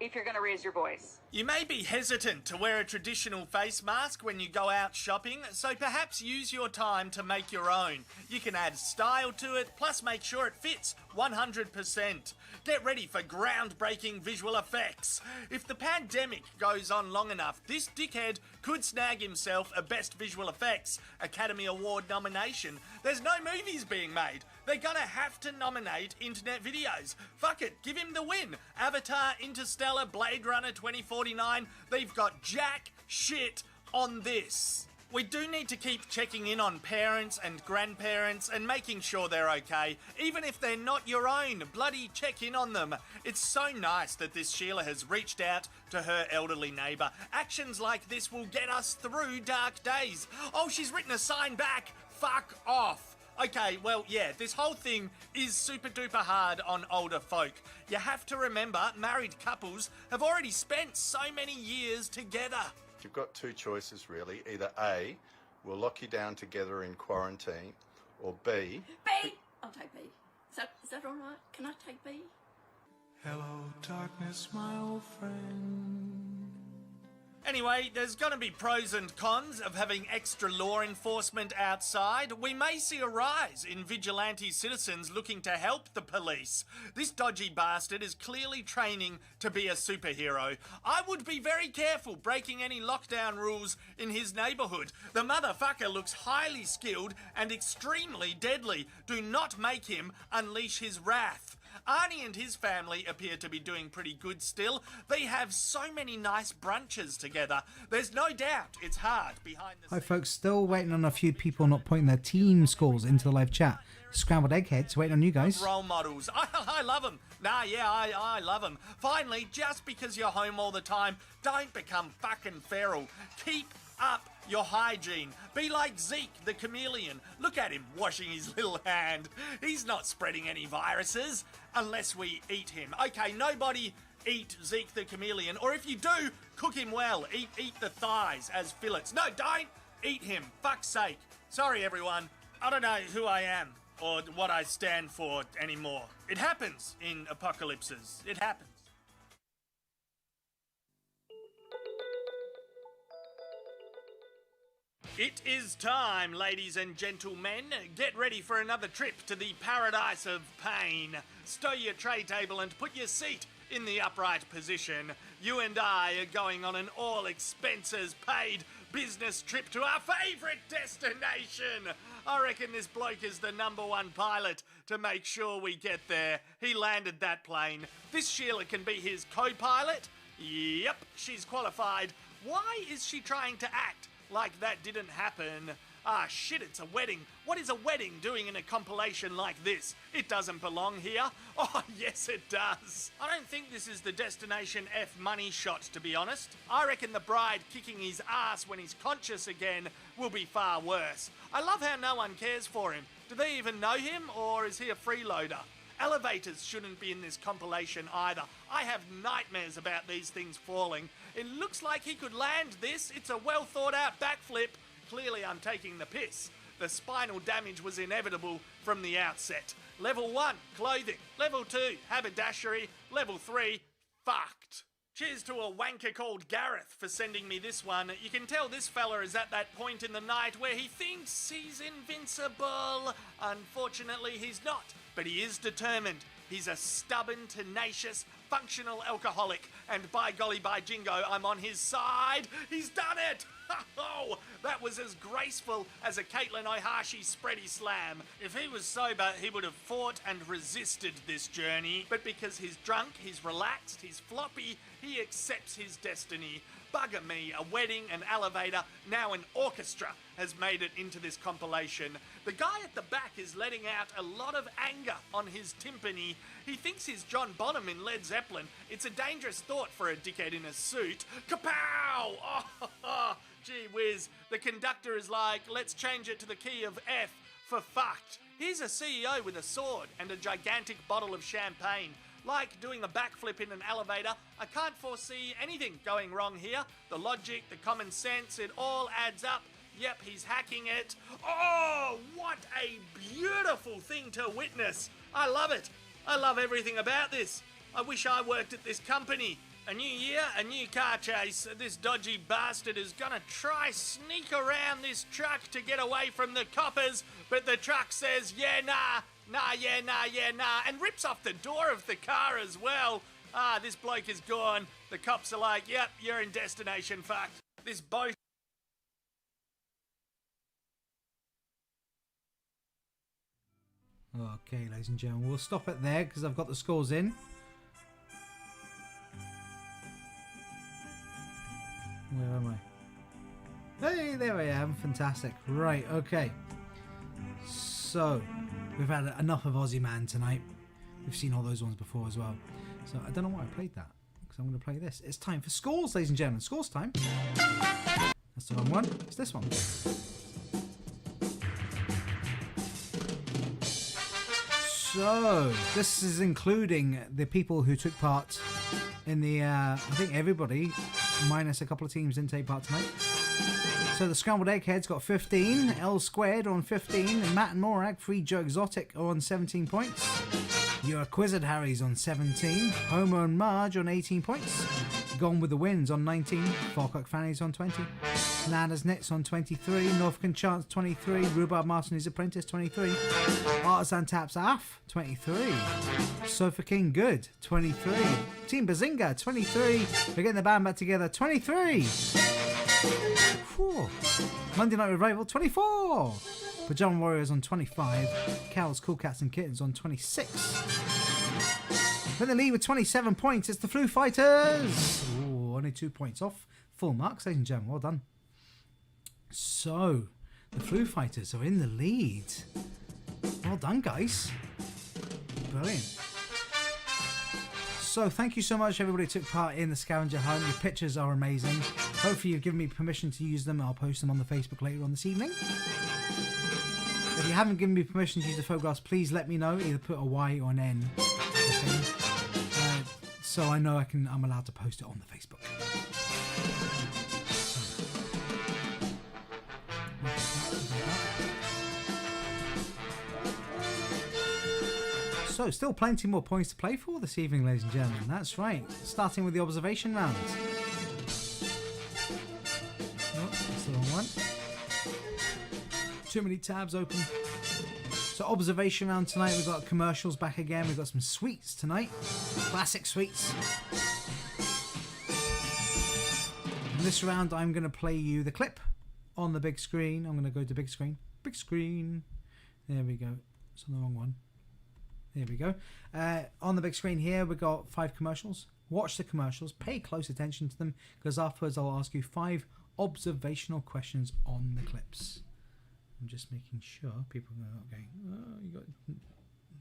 if you're going to raise your voice. You may be hesitant to wear a traditional face mask when you go out shopping, so perhaps use your time to make your own. You can add style to it, plus make sure it fits 100%. Get ready for groundbreaking visual effects. If the pandemic goes on long enough, this dickhead could snag himself a Best Visual Effects Academy Award nomination. There's no movies being made. They're gonna have to nominate internet videos. Fuck it, give him the win. Avatar, Interstellar, Blade Runner 2049, they've got jack shit on this. We do need to keep checking in on parents and grandparents and making sure they're okay. Even if they're not your own, bloody check in on them. It's so nice that this Sheila has reached out to her elderly neighbour. Actions like this will get us through dark days. Oh, she's written a sign back. Fuck off. Okay, well, yeah, this whole thing is super duper hard on older folk. You have to remember, married couples have already spent so many years together. You've got two choices really. Either A, we'll lock you down together in quarantine, or B... B! I'll take B. Is that all right? Can I take B? Hello, darkness, my old friend. Anyway, there's gonna be pros and cons of having extra law enforcement outside. We may see a rise in vigilante citizens looking to help the police. This dodgy bastard is clearly training to be a superhero. I would be very careful breaking any lockdown rules in his neighbourhood. The motherfucker looks highly skilled and extremely deadly. Do not make him unleash his wrath. Arnie and his family appear to be doing pretty good still. They have so many nice brunches together. There's no doubt it's hard behind the Hi scenes. folks, still waiting on a few people not putting their team scores into the live chat. Scrambled Eggheads, waiting on you guys. Role models. I love them. I love them. Finally, just because you're home all the time, don't become fucking feral. Keep up your hygiene. Be like Zeke the chameleon. Look at him washing his little hand. He's not spreading any viruses unless we eat him. Okay, nobody eat Zeke the chameleon, or if you do, cook him well. Eat the thighs as fillets. No, don't eat him. Fuck's sake. Sorry, everyone. I don't know who I am or what I stand for anymore. It happens in apocalypses. It happens. It is time, ladies and gentlemen. Get ready for another trip to the paradise of pain. Stow your tray table and put your seat in the upright position. You and I are going on an all-expenses-paid business trip to our favourite destination. I reckon this bloke is the #1 pilot to make sure we get there. He landed that plane. This Sheila can be his co-pilot. Yep, she's qualified. Why is she trying to act like that didn't happen? Ah, shit, it's a wedding. What is a wedding doing in a compilation like this? It doesn't belong here. Oh, yes, it does. I don't think this is the Destination F money shot, to be honest. I reckon the bride kicking his ass when he's conscious again will be far worse. I love how no one cares for him. Do they even know him, or is he a freeloader? Elevators shouldn't be in this compilation either. I have nightmares about these things falling. It looks like he could land this. It's a well thought out backflip. Clearly I'm taking the piss. The spinal damage was inevitable from the outset. Level 1, clothing. Level 2, haberdashery. Level 3, fucked. Cheers to a wanker called Gareth for sending me this one. You can tell this fella is at that point in the night where he thinks he's invincible. Unfortunately, he's not, but he is determined. He's a stubborn, tenacious, functional alcoholic, and by golly, by jingo, I'm on his side. He's done it! Oh, that was as graceful as a Caitlin Ohashi spready slam. If he was sober, he would have fought and resisted this journey, but because he's drunk, he's relaxed, he's floppy, he accepts his destiny. Bugger me, a wedding, an elevator, now an orchestra has made it into this compilation. The guy at the back is letting out a lot of anger on his timpani. He thinks he's John Bonham in Led Zeppelin. It's a dangerous thought for a dickhead in a suit. Kapow! Oh, gee whiz. The conductor is like, let's change it to the key of F for fucked. Here's a CEO with a sword and a gigantic bottle of champagne. Like doing a backflip in an elevator, I can't foresee anything going wrong here. The logic, the common sense, it all adds up. Yep, he's hacking it. Oh, what a beautiful thing to witness. I love it. I love everything about this. I wish I worked at this company. A new year, a new car chase. This dodgy bastard is gonna try sneak around this truck to get away from the coppers, but the truck says, yeah, nah, and rips off the door of the car as well. Ah, this bloke is gone. The cops are like, yep, you're in destination fucked. This boat. Okay, ladies and gentlemen, we'll stop it there because I've got the scores in. Where am I? Hey, there I am. Fantastic. Right, okay. So, we've had enough of Aussie Man tonight. We've seen all those ones before as well. So, I don't know why I played that. Because I'm going to play this. It's time for scores, ladies and gentlemen. Scores time. That's the wrong one. It's this one. So, this is including the people who took part in the, I think everybody, minus a couple of teams, didn't take part tonight. So the Scrambled Eggheads got 15, L Squared on 15, and Matt and Morag, Free Joe Exotic, are on 17 points. Your Quizzard Harry's on 17, Homer and Marge on 18 points, Gone with the Winds on 19, Falkirk Fanny's on 20, Nana's Nets on 23, Northcan Chance 23, Rhubarb Martin His Apprentice 23, Artisan Taps Aff 23, Sofa King Good 23, Team Bazinga 23, we're getting the band back together 23, Whew. Monday Night Revival 24, Pajama Warriors on 25, Cows, Cool Cats and Kittens on 26. In the lead with 27 points, it's the Flu Fighters. Ooh, only 2 points off. Full marks, ladies and gentlemen. Well done. So, the Flu Fighters are in the lead. Well done, guys. Brilliant. So, thank you so much, everybody who took part in the scavenger hunt. Your pictures are amazing. Hopefully, you've given me permission to use them. I'll post them on the Facebook later on this evening. If you haven't given me permission to use the photographs, please let me know. Either put a Y or an N. Okay. So I know I'm allowed to post it on the Facebook. So still plenty more points to play for this evening, ladies and gentlemen. That's right. Starting with the observation round. Oh, that's the wrong one. Too many tabs open. So observation round tonight, we've got commercials back again. We've got some sweets tonight. Classic sweets. In this round, I'm going to play you the clip on the big screen. I'm going to go to big screen. Big screen. There we go. It's on the wrong one. There we go. On the big screen here, we've got 5 commercials. Watch the commercials. Pay close attention to them, because afterwards I'll ask you 5 observational questions on the clips. I'm just making sure people are not going, oh, you got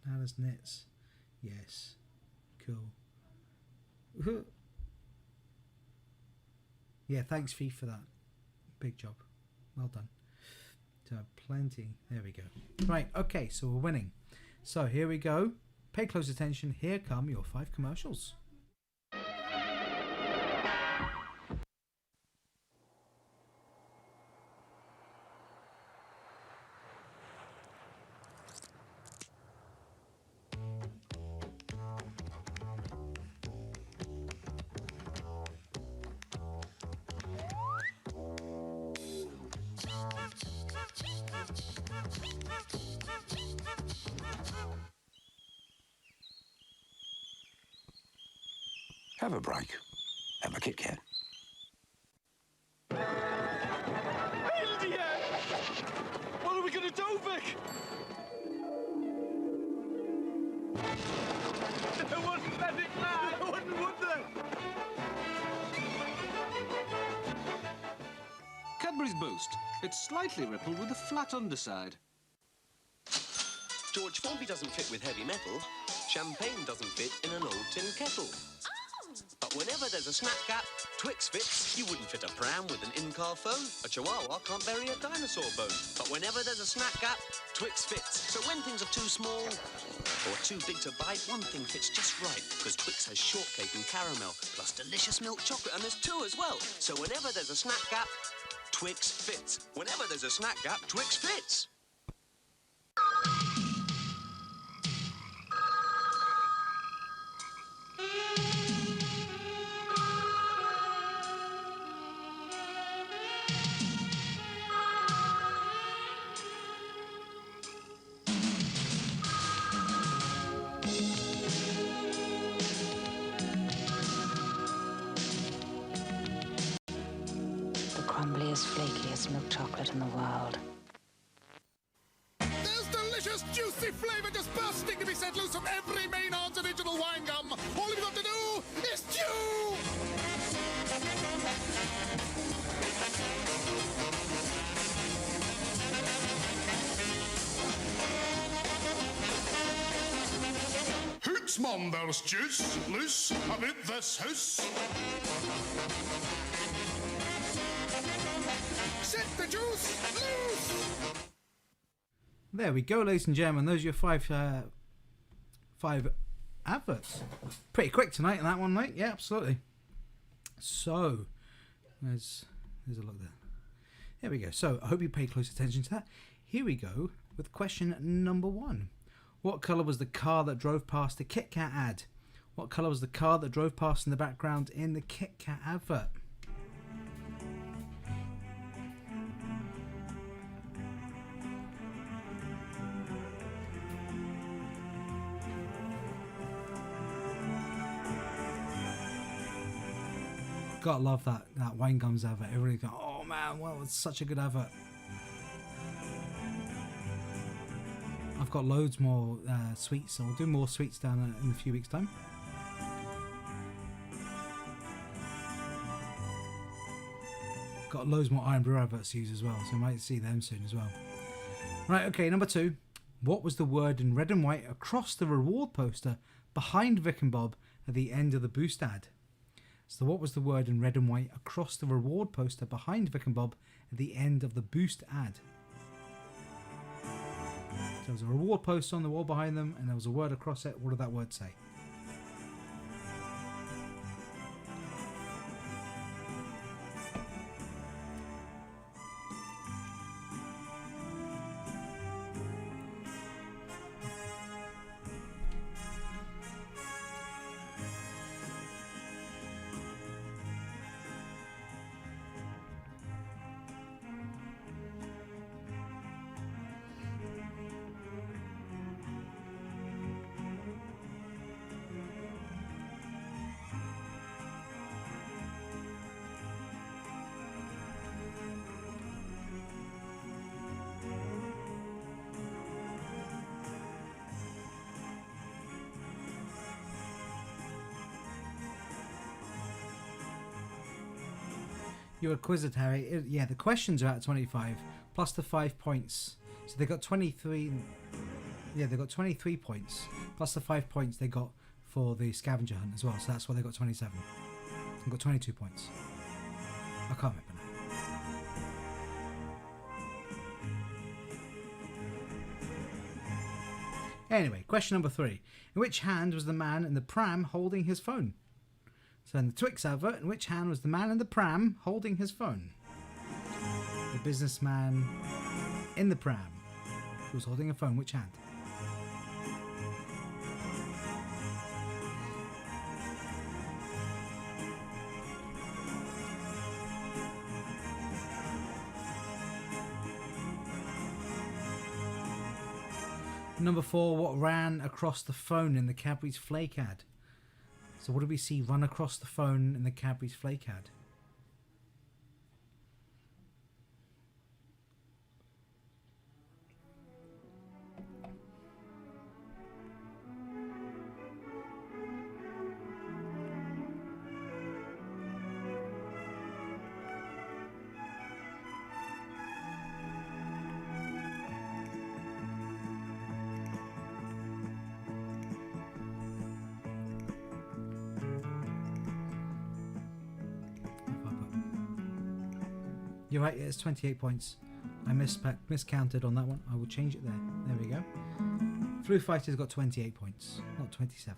Nana's Nets. Yes. Cool. Yeah, thanks, Fee, for that. Big job. Well done. So, plenty. There we go. Right, okay, so we're winning. So, here we go. Pay close attention. Here come your 5 commercials. Have a break. Have a Kit Kat. India! What are we gonna do, Vic? They wouldn't let it fly. They wouldn't, would they? Cadbury's Boost. It's slightly rippled with a flat underside. George Formby doesn't fit with heavy metal. Champagne doesn't fit in an old tin kettle. But whenever there's a snap gap, Twix fits. You wouldn't fit a pram with an in-car phone. A chihuahua can't bury a dinosaur bone. But whenever there's a snap gap, Twix fits. So when things are too small or too big to bite, one thing fits just right. Because Twix has shortcake and caramel, plus delicious milk chocolate, and there's 2 as well. So whenever there's a snap gap, Twix fits. Whenever there's a snack gap, Twix fits. chewiest, flakiest milk chocolate in the world. There's delicious, juicy flavour just bursting to be set loose from every Maynard's original wine gum. All you've got to do is chew! Hoots, mum, there's juice loose about this house. Set the juice loose! There we go, ladies and gentlemen. Those are your five adverts. Pretty quick tonight on that one, mate. Yeah, absolutely. So, there's a look there. There we go. So, I hope you pay close attention to that. Here we go with question number 1. What colour was the car that drove past the Kit Kat ad? What colour was the car that drove past in the background in the Kit Kat advert? Gotta love that wine gums advert. Everybody go, oh man, well, it's such a good advert. I've got loads more sweets, so we'll do more sweets down in a few weeks' time. Got loads more Iron Brew adverts to use as well, so you might see them soon as well. Right, okay, number 2. What was the word in red and white across the reward poster behind Vic and Bob at the end of the Boost ad? So what was the word in red and white across the reward poster behind Vic and Bob at the end of the Boost ad? So there was a reward poster on the wall behind them and there was a word across it. What did that word say? You're a quizzer, Harry. Yeah, the questions are at 25 plus the 5 points. So they got 23. Yeah, they got 23 points plus the 5 points they got for the scavenger hunt as well. So that's why they got 27. They got 22 points. I can't remember now. Anyway, question number 3. In which hand was the man in the pram holding his phone? So in the Twix advert, in which hand was the man in the pram holding his phone? The businessman in the pram who was holding a phone, which hand? Number 4, what ran across the phone in the Cadbury's Flake ad? So what do we see run across the phone in the Cadbury's Flake ad? You're right, it's 28 points. I miscounted on that one. I will change it there. There we go. Flu Fighter's got 28 points, not 27.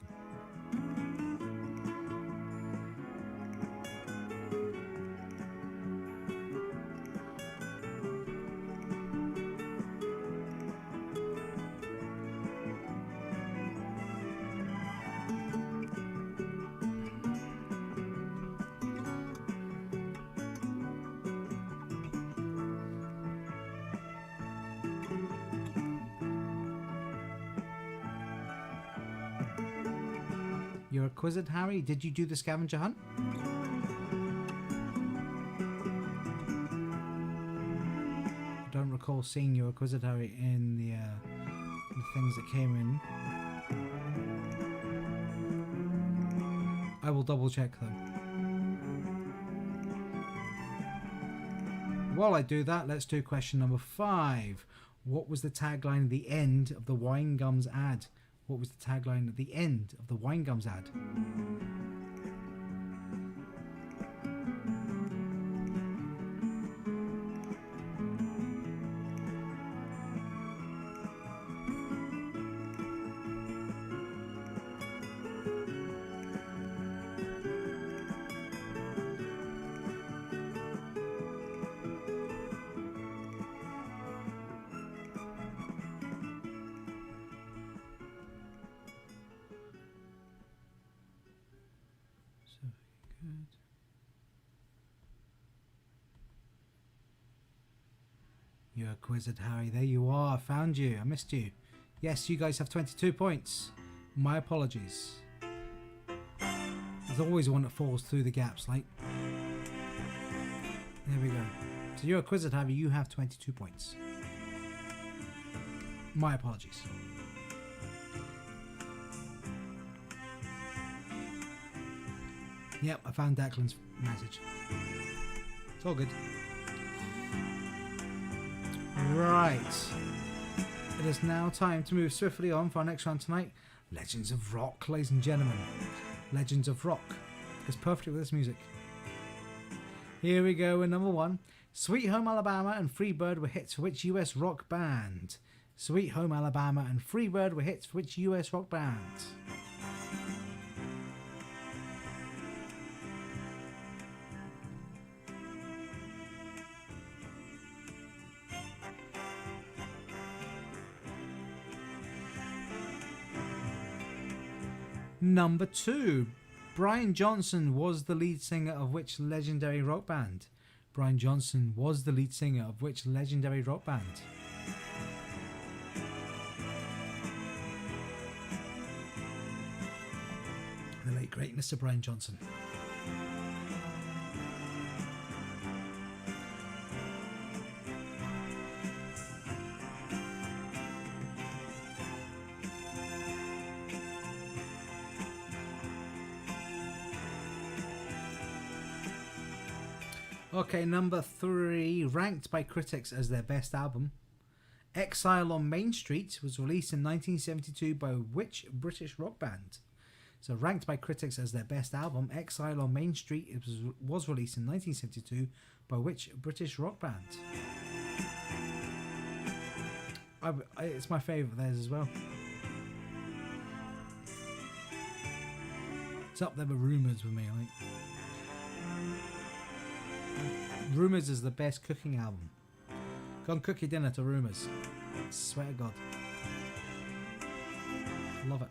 You're a quizzer, Harry. Did you do the scavenger hunt? recall seeing your Acquisitary in the things that came in. I will double check though. While I do that, let's do question number 5. What was the tagline at the end of the Wine Gums ad? What was the tagline at the end of the Wine Gums ad? You're Acquisitive Harry. There you are. I found you. I missed you. Yes, you guys have 22 points. My apologies. There's always one that falls through the gaps, like. There we go. So you're Acquisitive Harry. You have 22 points. My apologies. Yep, I found Declan's message. It's all good. Right. It is now time to move swiftly on for our next round tonight. Legends of Rock, ladies and gentlemen. Legends of Rock. Goes perfectly with this music. Here we go with number 1. Sweet Home Alabama and Freebird were hits for which US rock band? Sweet Home Alabama and Freebird were hits for which US rock band? Number 2. Brian Johnson was the lead singer of which legendary rock band? Brian Johnson was the lead singer of which legendary rock band? The late great Mr. Brian Johnson. Okay, number 3, ranked by critics as their best album. Exile on Main Street was released in 1972 by which British rock band? So ranked by critics as their best album, Exile on Main Street was released in 1972 by which British rock band? It's my favourite of theirs as well. It's up there with Rumours with me, like. Rumours is the best cooking album. Go and cook your dinner to Rumours. I swear to God. Love it.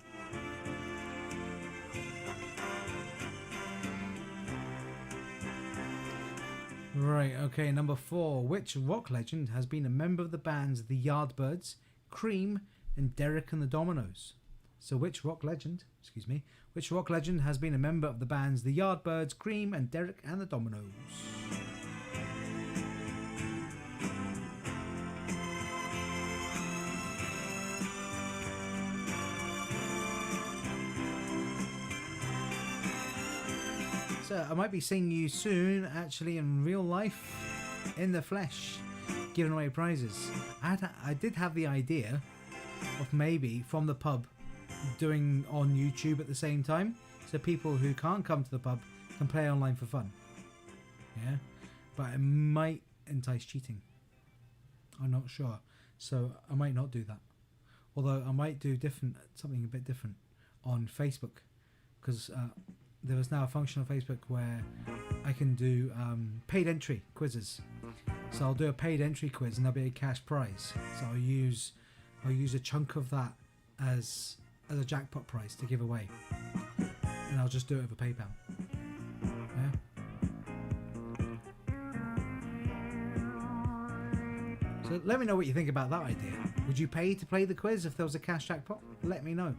Right, okay, number 4. Which rock legend has been a member of the bands The Yardbirds, Cream, and Derek and the Dominoes? So which rock legend has been a member of the bands The Yardbirds, Cream, and Derek and the Dominoes? So I might be seeing you soon, actually, in real life, in the flesh, giving away prizes. I did have the idea of maybe from the pub doing on YouTube at the same time, so people who can't come to the pub can play online for fun. Yeah, but it might entice cheating. I'm not sure, so I might not do that. Although I might do something a bit different on Facebook, because there is now a function on Facebook where I can do paid entry quizzes. So I'll do a paid entry quiz and there'll be a cash prize. So I'll use a chunk of that as a jackpot prize to give away, and I'll just do it over PayPal. Yeah. So let me know what you think about that idea. Would you pay to play the quiz if there was a cash jackpot? Let me know.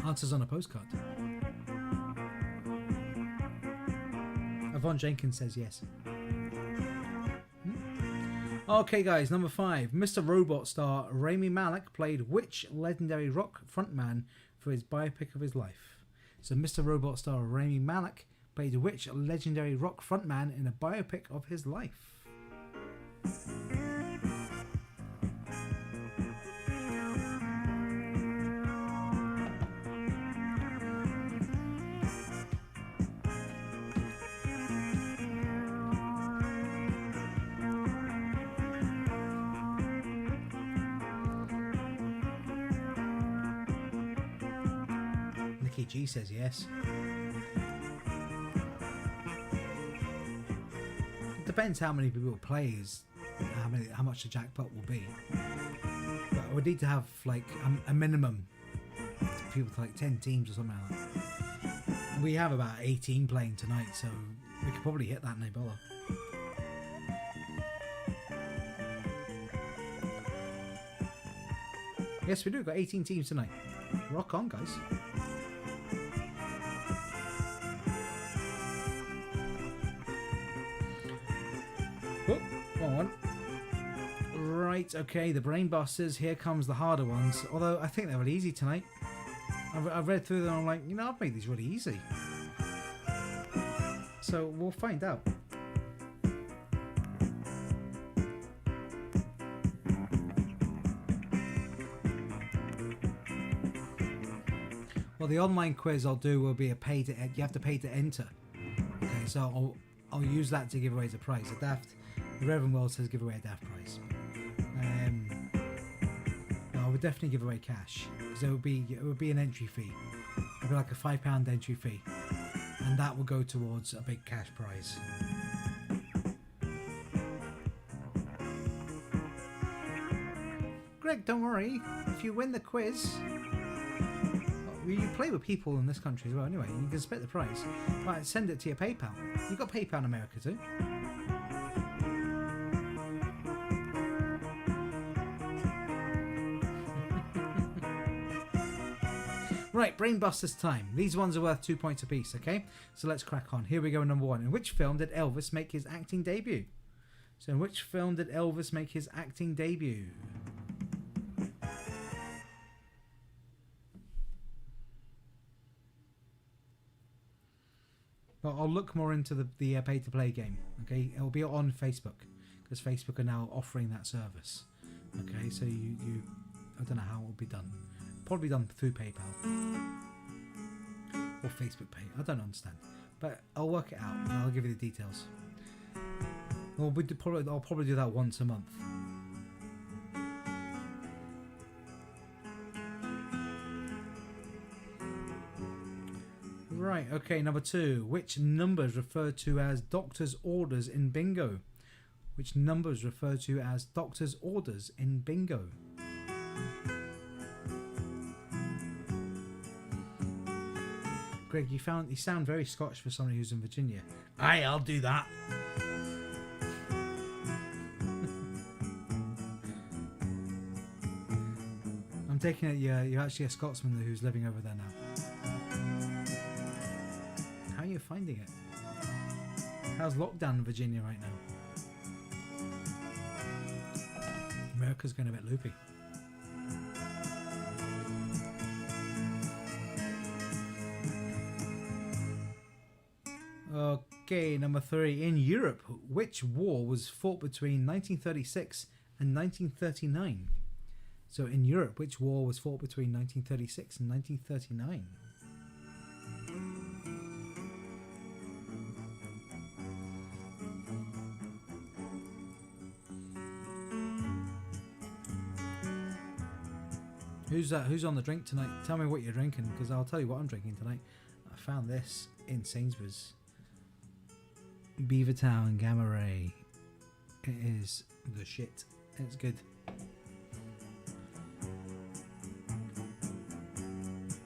Answers on a postcard. Yvonne Jenkins says yes. Okay, guys, number 5. Mr. Robot star Rami Malek played which legendary rock frontman for his biopic of his life? So, Mr. Robot star Rami Malek played which legendary rock frontman in a biopic of his life? Nikki G says yes. It depends how many people play, is how much the jackpot will be. But we need to have like a minimum people to like 10 teams or something like that. And we have about 18 playing tonight, so we could probably hit that no bother. Yes, we do. Got 18 teams tonight. Rock on, guys. Oh, wrong one. Right, okay, the Brain Busters. Here comes the harder ones. Although I think they're really easy tonight. I've read through them and I'm like, you know, I've made these really easy. So we'll find out. Well, the online quiz I'll do will be a pay to. You have to pay to enter. Okay, so I'll use that to give away as a prize. The Reverend World says give away a daft prize. No, I would definitely give away cash because it would be an entry fee. It'd be like a £5 entry fee, and that will go towards a big cash prize. Greg, don't worry. If you win the quiz. You play with people in this country as well anyway. You can split the price. Right, send it to your PayPal. You've got PayPal in America too. Right, Brainbusters time. These ones are worth 2 points apiece, okay? So let's crack on. Here we go, number 1. In which film did Elvis make his acting debut? So in which film did Elvis make his acting debut? Well, I'll look more into the pay-to-play game, okay? It'll be on Facebook, because Facebook are now offering that service. Okay, so you I don't know how it will be done. Probably done through PayPal. Or Facebook Pay. I don't understand. But I'll work it out, and I'll give you the details. Well, I'll probably do that once a month. Right, okay, number 2. Which numbers referred to as doctor's orders in bingo? Which numbers referred to as doctor's orders in bingo? Greg, you sound very Scottish for somebody who's in Virginia. Aye, I'll do that. I'm taking it you're actually a Scotsman who's living over there now. How are you finding it? How's lockdown in Virginia right now? America's going a bit loopy. Okay, number 3. In Europe, which war was fought between 1936 and 1939? So in Europe, which war was fought between 1936 and 1939? Who's on the drink tonight? Tell me what you're drinking, because I'll tell you what I'm drinking tonight. I found this in Sainsbury's. Beavertown Gamma Ray. It is the shit. It's good.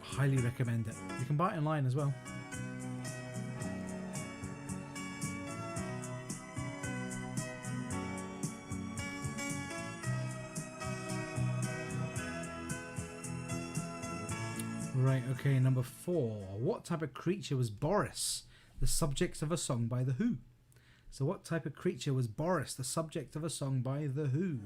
Highly recommend it. You can buy it online as well. Right, okay, number 4. What type of creature was Boris, the subject of a song by The Who? So what type of creature was Boris, the subject of a song by The Who?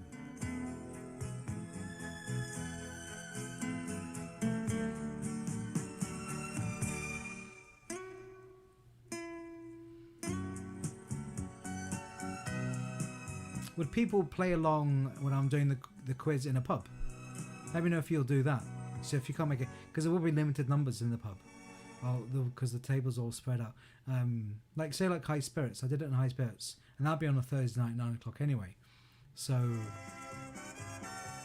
Would people play along when I'm doing the quiz in a pub? Let me know if you'll do that. So if you can't make it, because there will be limited numbers in the pub, because the table's all spread out. Like say like High Spirits, I did it in High Spirits, and that'll be on a Thursday night, 9 o'clock anyway. So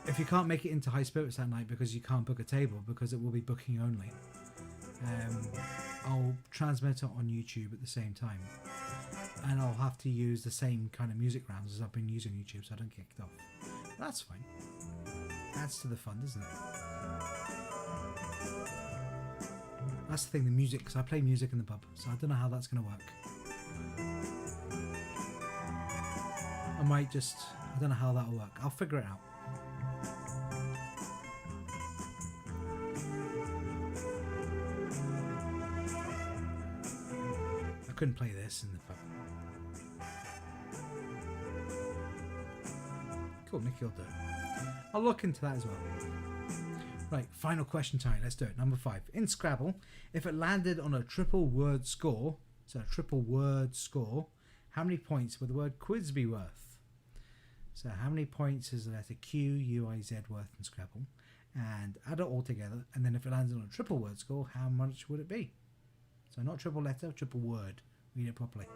if you can't make it into High Spirits that night because you can't book a table, because it will be booking only, I'll transmit it on YouTube at the same time, and I'll have to use the same kind of music rounds as I've been using YouTube, so I don't get kicked off. That's fine. Adds to the fun, doesn't it? That's the thing, the music, because I play music in the pub, so I don't know how that's going to work. I might just, I don't know how that'll work. I'll figure it out. I couldn't play this in the pub. Cool, Nicky will do it. I'll look into that as well. Right, final question time. Let's do it. Number 5. In Scrabble, if it landed on a triple word score, so a triple word score, how many points would the word quiz be worth? So how many points is the letter Q, U, I, Z worth in Scrabble? And add it all together, and then if it landed on a triple word score, how much would it be? So not triple letter, triple word. Read it properly.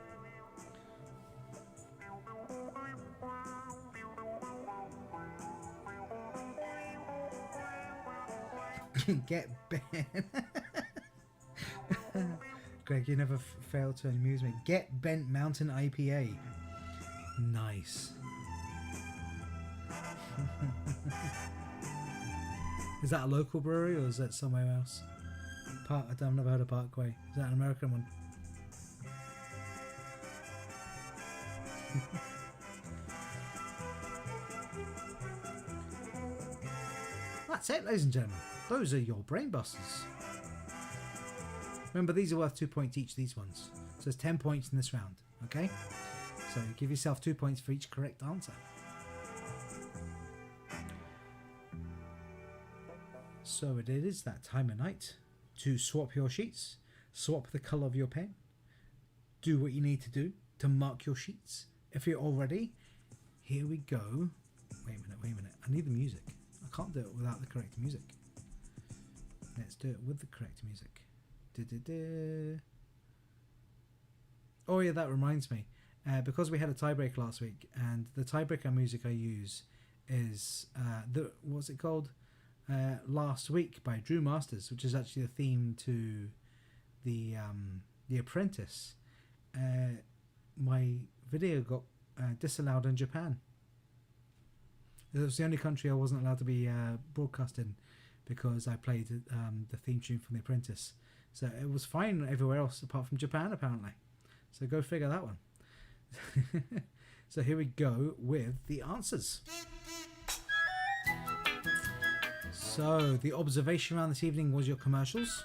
Get Ben. Greg, you never fail to amuse me. Get Bent Mountain IPA. Nice. Is that a local brewery or is that somewhere else? I've never heard of Parkway. Is that an American one? That's it, ladies and gentlemen. Those are your brain busters. Remember, these are worth 2 points each, these ones. So there's 10 points in this round, okay? So give yourself 2 points for each correct answer. So it is that time of night to swap your sheets, swap the colour of your pen, do what you need to do to mark your sheets. If you're all ready, here we go. Wait a minute. I need the music. I can't do it without the correct music. Let's do it with the correct music. Oh yeah, that reminds me. Because we had a tiebreak last week, and the tiebreaker music I use is what's it called? Last Week by Drew Masters, which is actually the theme to the Apprentice. My video got disallowed in Japan. It was the only country I wasn't allowed to be broadcast in, because I played the theme tune from The Apprentice. So it was fine everywhere else apart from Japan, apparently. So go figure that one. So here we go with the answers. So the observation round this evening was your commercials.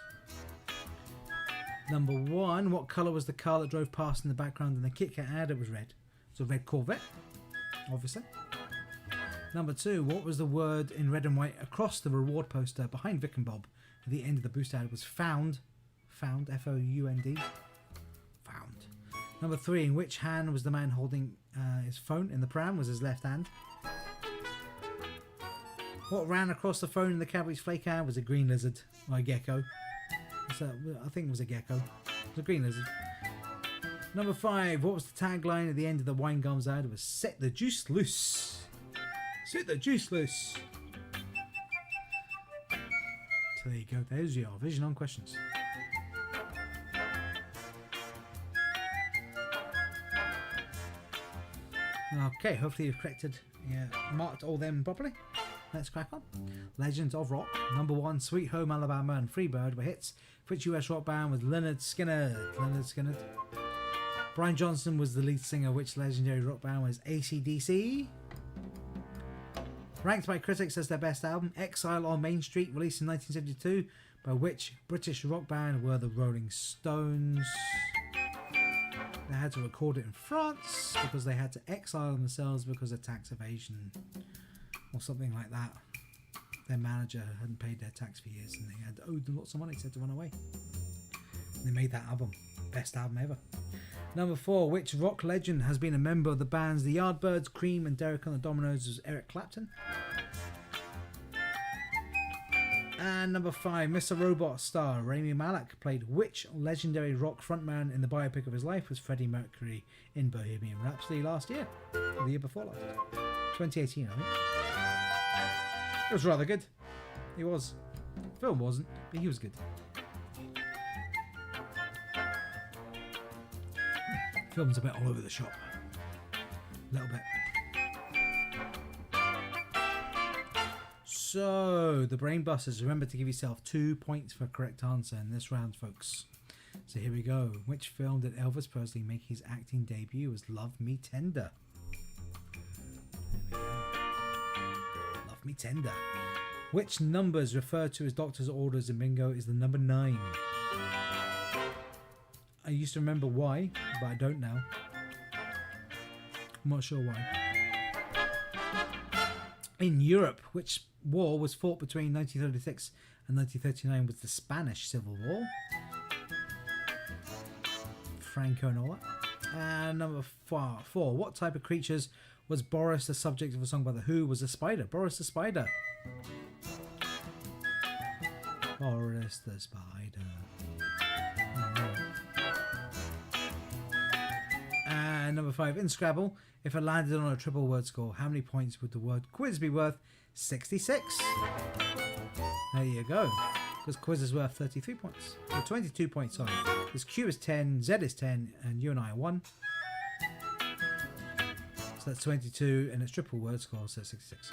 Number 1, what colour was the car that drove past in the background in the Kit Kat ad? It was red. So red Corvette, obviously. Number 2, what was the word in red and white across the reward poster behind Vic and Bob at the end of the boost ad? It was found. Found, F-O-U-N-D. Found. Number 3, in which hand was the man holding his phone in the pram? Was his left hand. What ran across the phone in the Cadbury's Flake ad? Was a green lizard or a gecko. So, I think it was a gecko. It was a green lizard. Number 5, what was the tagline at the end of the Wine Gums ad? It was set the juice loose. Set the juice loose. So there you go. There's your Vision On questions. Okay, hopefully you've corrected, marked all them properly. Let's crack on. Legends of Rock. Number 1, Sweet Home Alabama and Freebird were hits. Which US rock band was Leonard Skinner? Brian Johnson was the lead singer. Which legendary rock band was AC/DC? Ranked by critics as their best album, Exile on Main Street, released in 1972. By which British rock band were the Rolling Stones? They had to record it in France because they had to exile themselves because of tax evasion or something like that. Their manager hadn't paid their tax for years and they had owed them lots of money, so they had to run away. And they made that album. Best album ever. Number 4, which rock legend has been a member of the bands The Yardbirds, Cream and Derek on the Dominoes was Eric Clapton? And number 5, Mr. Robot star Rami Malek played which legendary rock frontman in the biopic of his life was Freddie Mercury in Bohemian Rhapsody last year? Or the year before last? 2018, I think. It was rather good. He was. The film wasn't, but he was good. Film's a bit all over the shop. A little bit. So, the Brain Busters, remember to give yourself 2 points for a correct answer in this round, folks. So here we go. Which film did Elvis Presley make his acting debut as Love Me Tender? Love Me Tender. Which numbers referred to as doctor's orders in bingo is the number 9? I used to remember why, but I don't now. I'm not sure why. In Europe, which war was fought between 1936 and 1939 was the Spanish Civil War? Franco and all that. And number 4, what type of creatures was Boris the subject of a song by The Who? Was a spider. Boris the Spider. Boris the Spider. And number 5, in Scrabble, if it landed on a triple word score, how many points would the word quiz be worth? 66. There you go. Because quiz is worth 33 points. Or 22 points, sorry. Because Q is 10, Z is 10, and you and I are 1. So that's 22, and it's triple word score, so 66.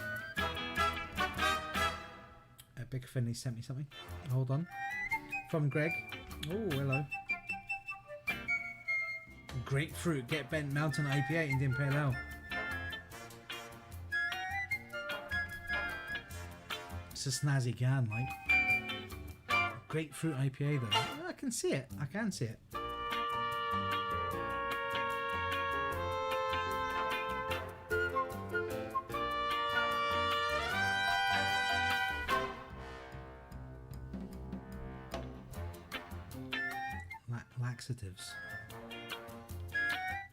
Big Finley sent me something. Hold on. From Greg. Oh, hello. Grapefruit Get Bent Mountain IPA Indian Pale Ale. It's a snazzy can, like. Grapefruit IPA though. I can see it. I can see it. Laxatives.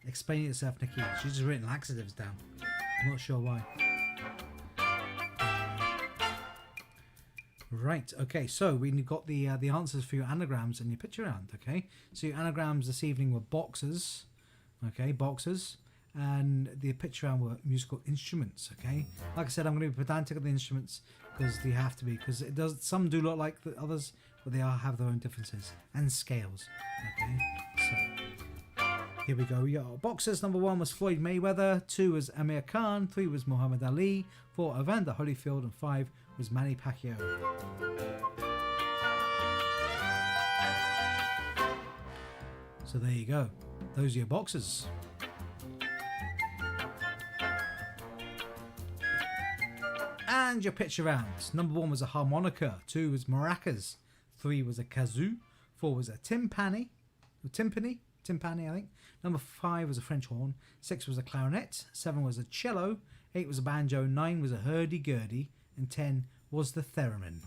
Explain it yourself, Nikki. She's just written laxatives down. I'm not sure why. Right, okay, so we got the answers for your anagrams and your picture round, okay? So your anagrams this evening were boxers, okay, boxers, and the picture round were musical instruments, okay? Like I said, I'm going to be pedantic on the instruments because they have to be, because it does. Some do look like the others, but they all have their own differences and scales, okay? So here we go. We got boxers. Number 1 was Floyd Mayweather. 2 was Amir Khan. 3 was Muhammad Ali. 4 Evander Holyfield, and 5 was Manny Pacquiao. So there you go. Those are your boxers. And your picture rounds. Number 1 was a harmonica. 2 was maracas. 3 was a kazoo. 4 was a timpani, I think. Number 5 was a French horn. 6 was a clarinet. 7 was a cello. 8 was a banjo. 9 was a hurdy-gurdy. And 10 was the theremin.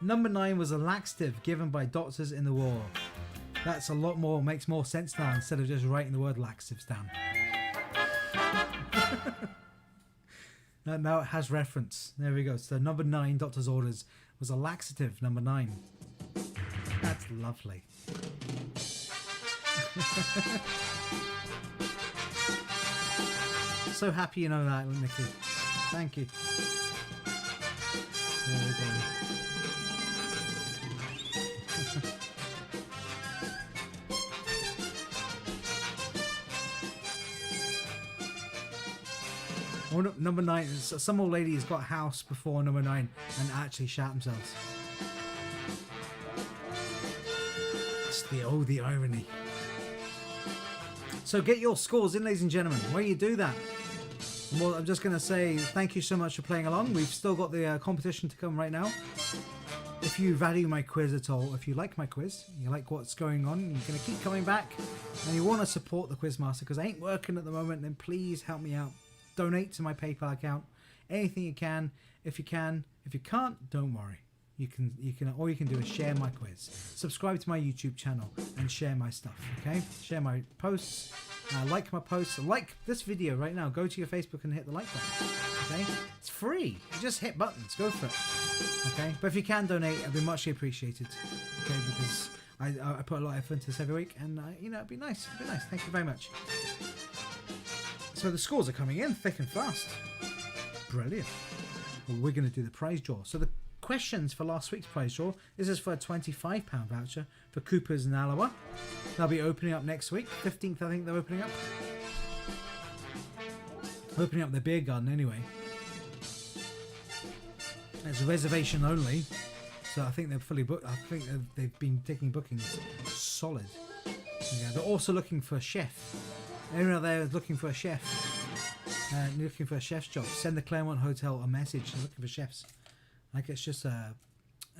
Number 9 was a laxative given by doctors in the war. That's a lot more, makes more sense now instead of just writing the word laxatives down. Now it has reference. There we go. So number 9, doctor's orders, was a laxative, number 9. That's lovely. So happy you know that, Nikki. Thank you. There we go. Number 9, some old lady has got a house before number 9 and actually shat themselves. It's the irony. So get your scores in, ladies and gentlemen. Where you do that? Well, I'm just going to say thank you so much for playing along. We've still got the competition to come right now. If you value my quiz at all, if you like my quiz, you like what's going on, you're going to keep coming back, and you want to support the Quizmaster because I ain't working at the moment, then please help me out. Donate to my PayPal account. Anything you can. If you can. If you can't, don't worry. You can. All you can do is share my quiz. Subscribe to my YouTube channel and share my stuff. Okay? Share my posts. Like my posts. Like this video right now. Go to your Facebook and hit the like button. Okay? It's free. You just hit buttons. Go for it. Okay? But if you can donate, it'd be muchly appreciated. Okay? Because I put a lot of effort into this every week, and you know, it'd be nice. It'd be nice. Thank you very much. So the scores are coming in thick and fast. Brilliant. Well, we're going to do the prize draw. So the questions for last week's prize draw. This is for a £25 voucher for Cooper's and Alloa. They'll be opening up next week. 15th, I think they're opening up. Opening up their beer garden anyway. It's reservation only. So I think they're fully booked. I think they've been taking bookings solid. Yeah, they're also looking for a chef. Everyone out there is looking for a chef. Looking for a chef's job. Send the Claremont Hotel a message. They're looking for chefs. Like it's just an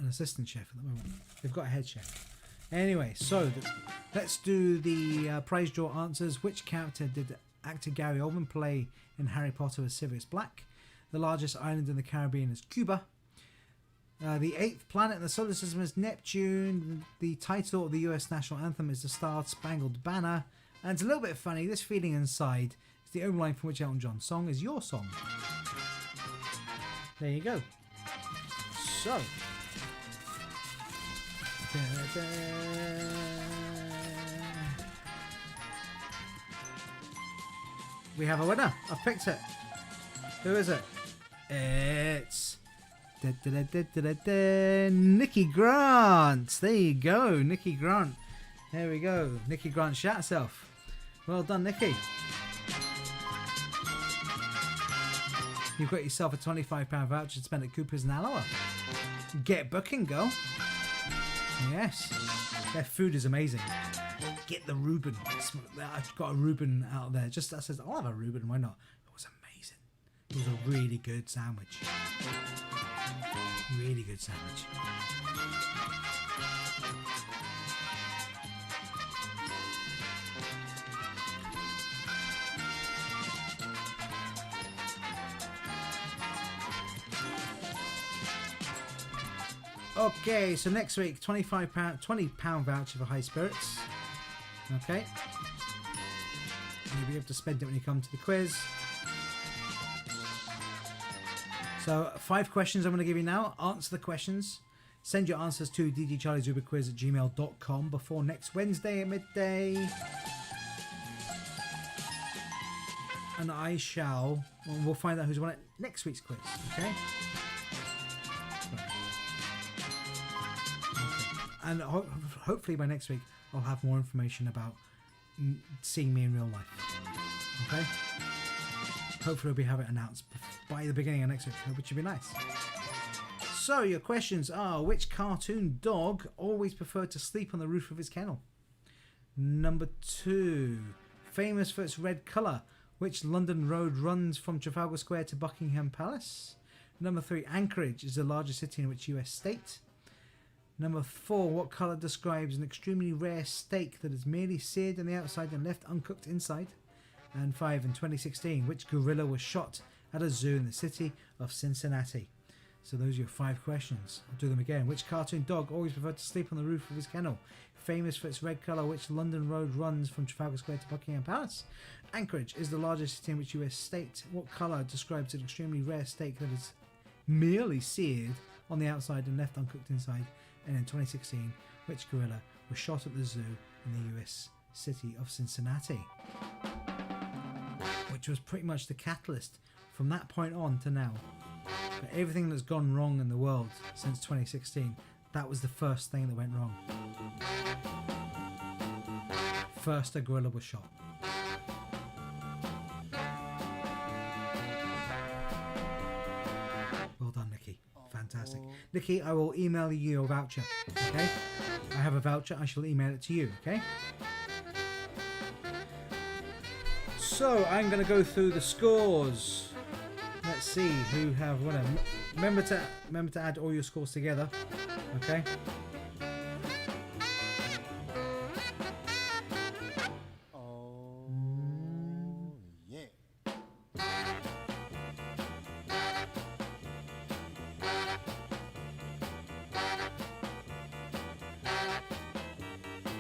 assistant chef at the moment. They've got a head chef. Anyway, so let's do the prize draw answers. Which character did actor Gary Oldman play in Harry Potter as Sirius Black? The largest island in the Caribbean is Cuba. The 8th planet in the solar system is Neptune. The title of the US national anthem is the Star Spangled Banner. And it's a little bit funny. This feeling inside is the only line from which Elton John's song is your song. There you go. So. We have a winner. I've picked it. Who is it? It's Nikki Grant. There you go, Nikki Grant. There we go. Nikki Grant shat herself. Well done, Nikki. You've got yourself a £25 voucher to spend at Cooper's and Alloa. Get booking, girl. Yes. Their food is amazing. Get the Reuben. I've got a Reuben out there. Just that says, I'll have a Reuben. Why not? It was amazing. It was a really good sandwich. Really good sandwich. Okay, so next week, £20 voucher for High Spirits. Okay. You'll be able to spend it when you come to the quiz. So 5 questions I'm going to give you now. Answer the questions. Send your answers to djcharliesruberquiz@gmail.com before next Wednesday at midday. And I shall... Well, we'll find out who's won it next week's quiz. Okay? And hopefully by next week I'll have more information about seeing me in real life. Okay? Hopefully we'll have it announced by the beginning of next week, which would be nice. So your questions are: which cartoon dog always preferred to sleep on the roof of his kennel? Number 2, famous for its red colour, which London road runs from Trafalgar Square to Buckingham Palace? Number 3, Anchorage is the largest city in which US state? Number 4, what colour describes an extremely rare steak that is merely seared on the outside and left uncooked inside? And 5, in 2016, which gorilla was shot at a zoo in the city of Cincinnati? So those are your 5 questions. I'll do them again. Which cartoon dog always preferred to sleep on the roof of his kennel? Famous for its red colour, which London road runs from Trafalgar Square to Buckingham Palace? Anchorage is the largest city in which US state? What colour describes an extremely rare steak that is merely seared on the outside and left uncooked inside? And in 2016, which gorilla was shot at the zoo in the US city of Cincinnati? Which was pretty much the catalyst from that point on to now. For everything that's gone wrong in the world since 2016, that was the first thing that went wrong. First, a gorilla was shot. Well done, Nikki. Fantastic. Nikki, I will email you your voucher, okay? I have a voucher, I shall email it to you, okay? So I'm going to go through the scores. Let's see who have whatever. Remember to add all your scores together. Okay.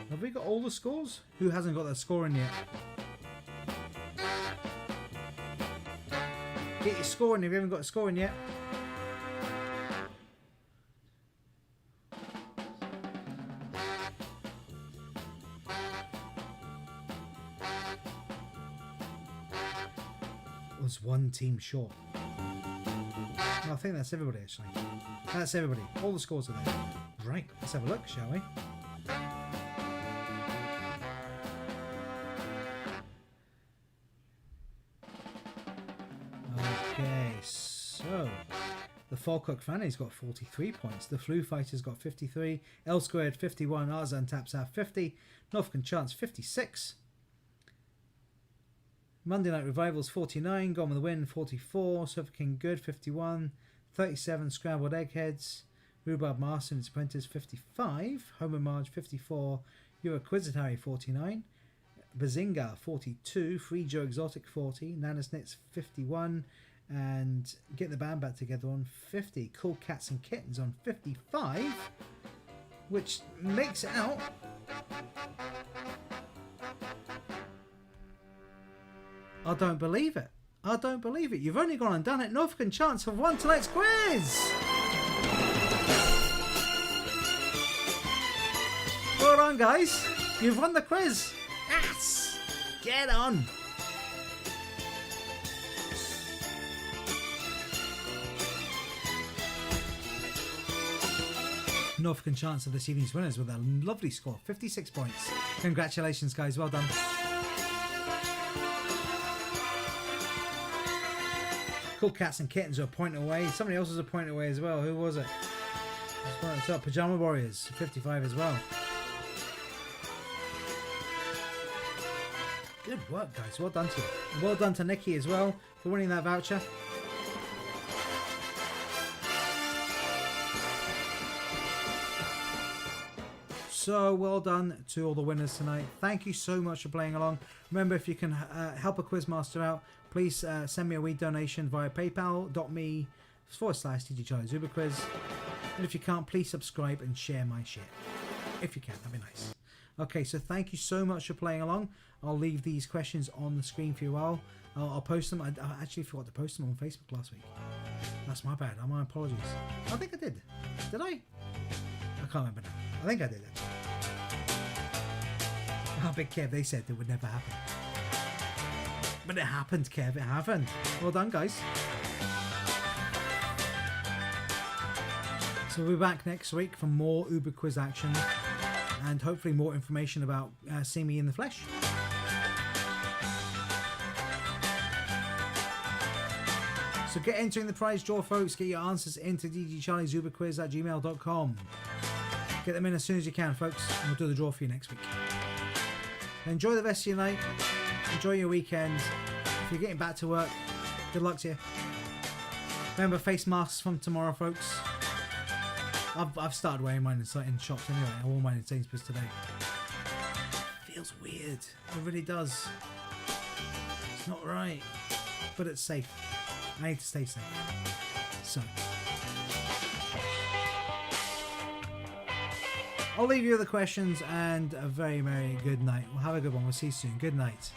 Have we got all the scores? Who hasn't got their score in yet? Get your score in if you haven't got a score in yet. There's one team short. No, I think that's everybody actually. That's everybody. All the scores are there. Right, let's have a look, shall we? Okay, so the Falkirk Fanny's got 43 points. The Flu Fighter's got 53. L Squared 51. Arzan Taps have 50. Norfolk Chance 56. Monday Night Revivals 49. Gone with the Wind 44. Surfer King Good 51. 37. Scrambled Eggheads. Rhubarb Master and its Apprentice 55. Homer Marge 54. Euroquisitary 49. Bazinga 42. Free Joe Exotic 40. Nanosnits 51. And Get the Band Back Together on 50. Cool Cats and Kittens on 55. Which makes it out. I don't believe it. I don't believe it. You've only gone and done it. Norfolk and Chance have won tonight's quiz. Well done, guys. You've won the quiz. Yes. Get on. Norfolk and Chance are this evening's winners with a lovely score, 56 points. Congratulations, guys. Well done. Cool Cats and Kittens are a point away. Somebody else was a point away as well. Who was it? It's up. Pajama Warriors, 55 as well. Good work, guys. Well done to you. And well done to Nikki as well for winning that voucher. So well done to all the winners tonight. Thank you so much for playing along. Remember, if you can help a Quizmaster out, please send me a wee donation via paypal.me/TG Charlie's Uber Quiz. And if you can't, please subscribe and share my shit. If you can, that'd be nice. Okay, so thank you so much for playing along. I'll leave these questions on the screen for you all. I'll post them. I actually forgot to post them on Facebook last week. That's my bad. My apologies. I think I did. Did I? I can't remember now. I think I did it. Oh, Big Kev, they said it would never happen. But it happened, Kev. It happened. Well done, guys. So we'll be back next week for more Uber Quiz action and hopefully more information about seeing me in the flesh. So get entering the prize draw, folks. Get your answers into dgcharliesuberquiz@gmail.com. Get them in as soon as you can, folks, and we'll do the draw for you next week. Enjoy the rest of your night. Enjoy your weekend. If you're getting back to work, good luck to you. Remember, face masks from tomorrow, folks. I've started wearing mine in shops anyway. I wore mine in Sainsbury's today. Feels weird. It really does. It's not right. But it's safe. I need to stay safe. So I'll leave you with the questions and a very, very good night. Well, have a good one. We'll see you soon. Good night.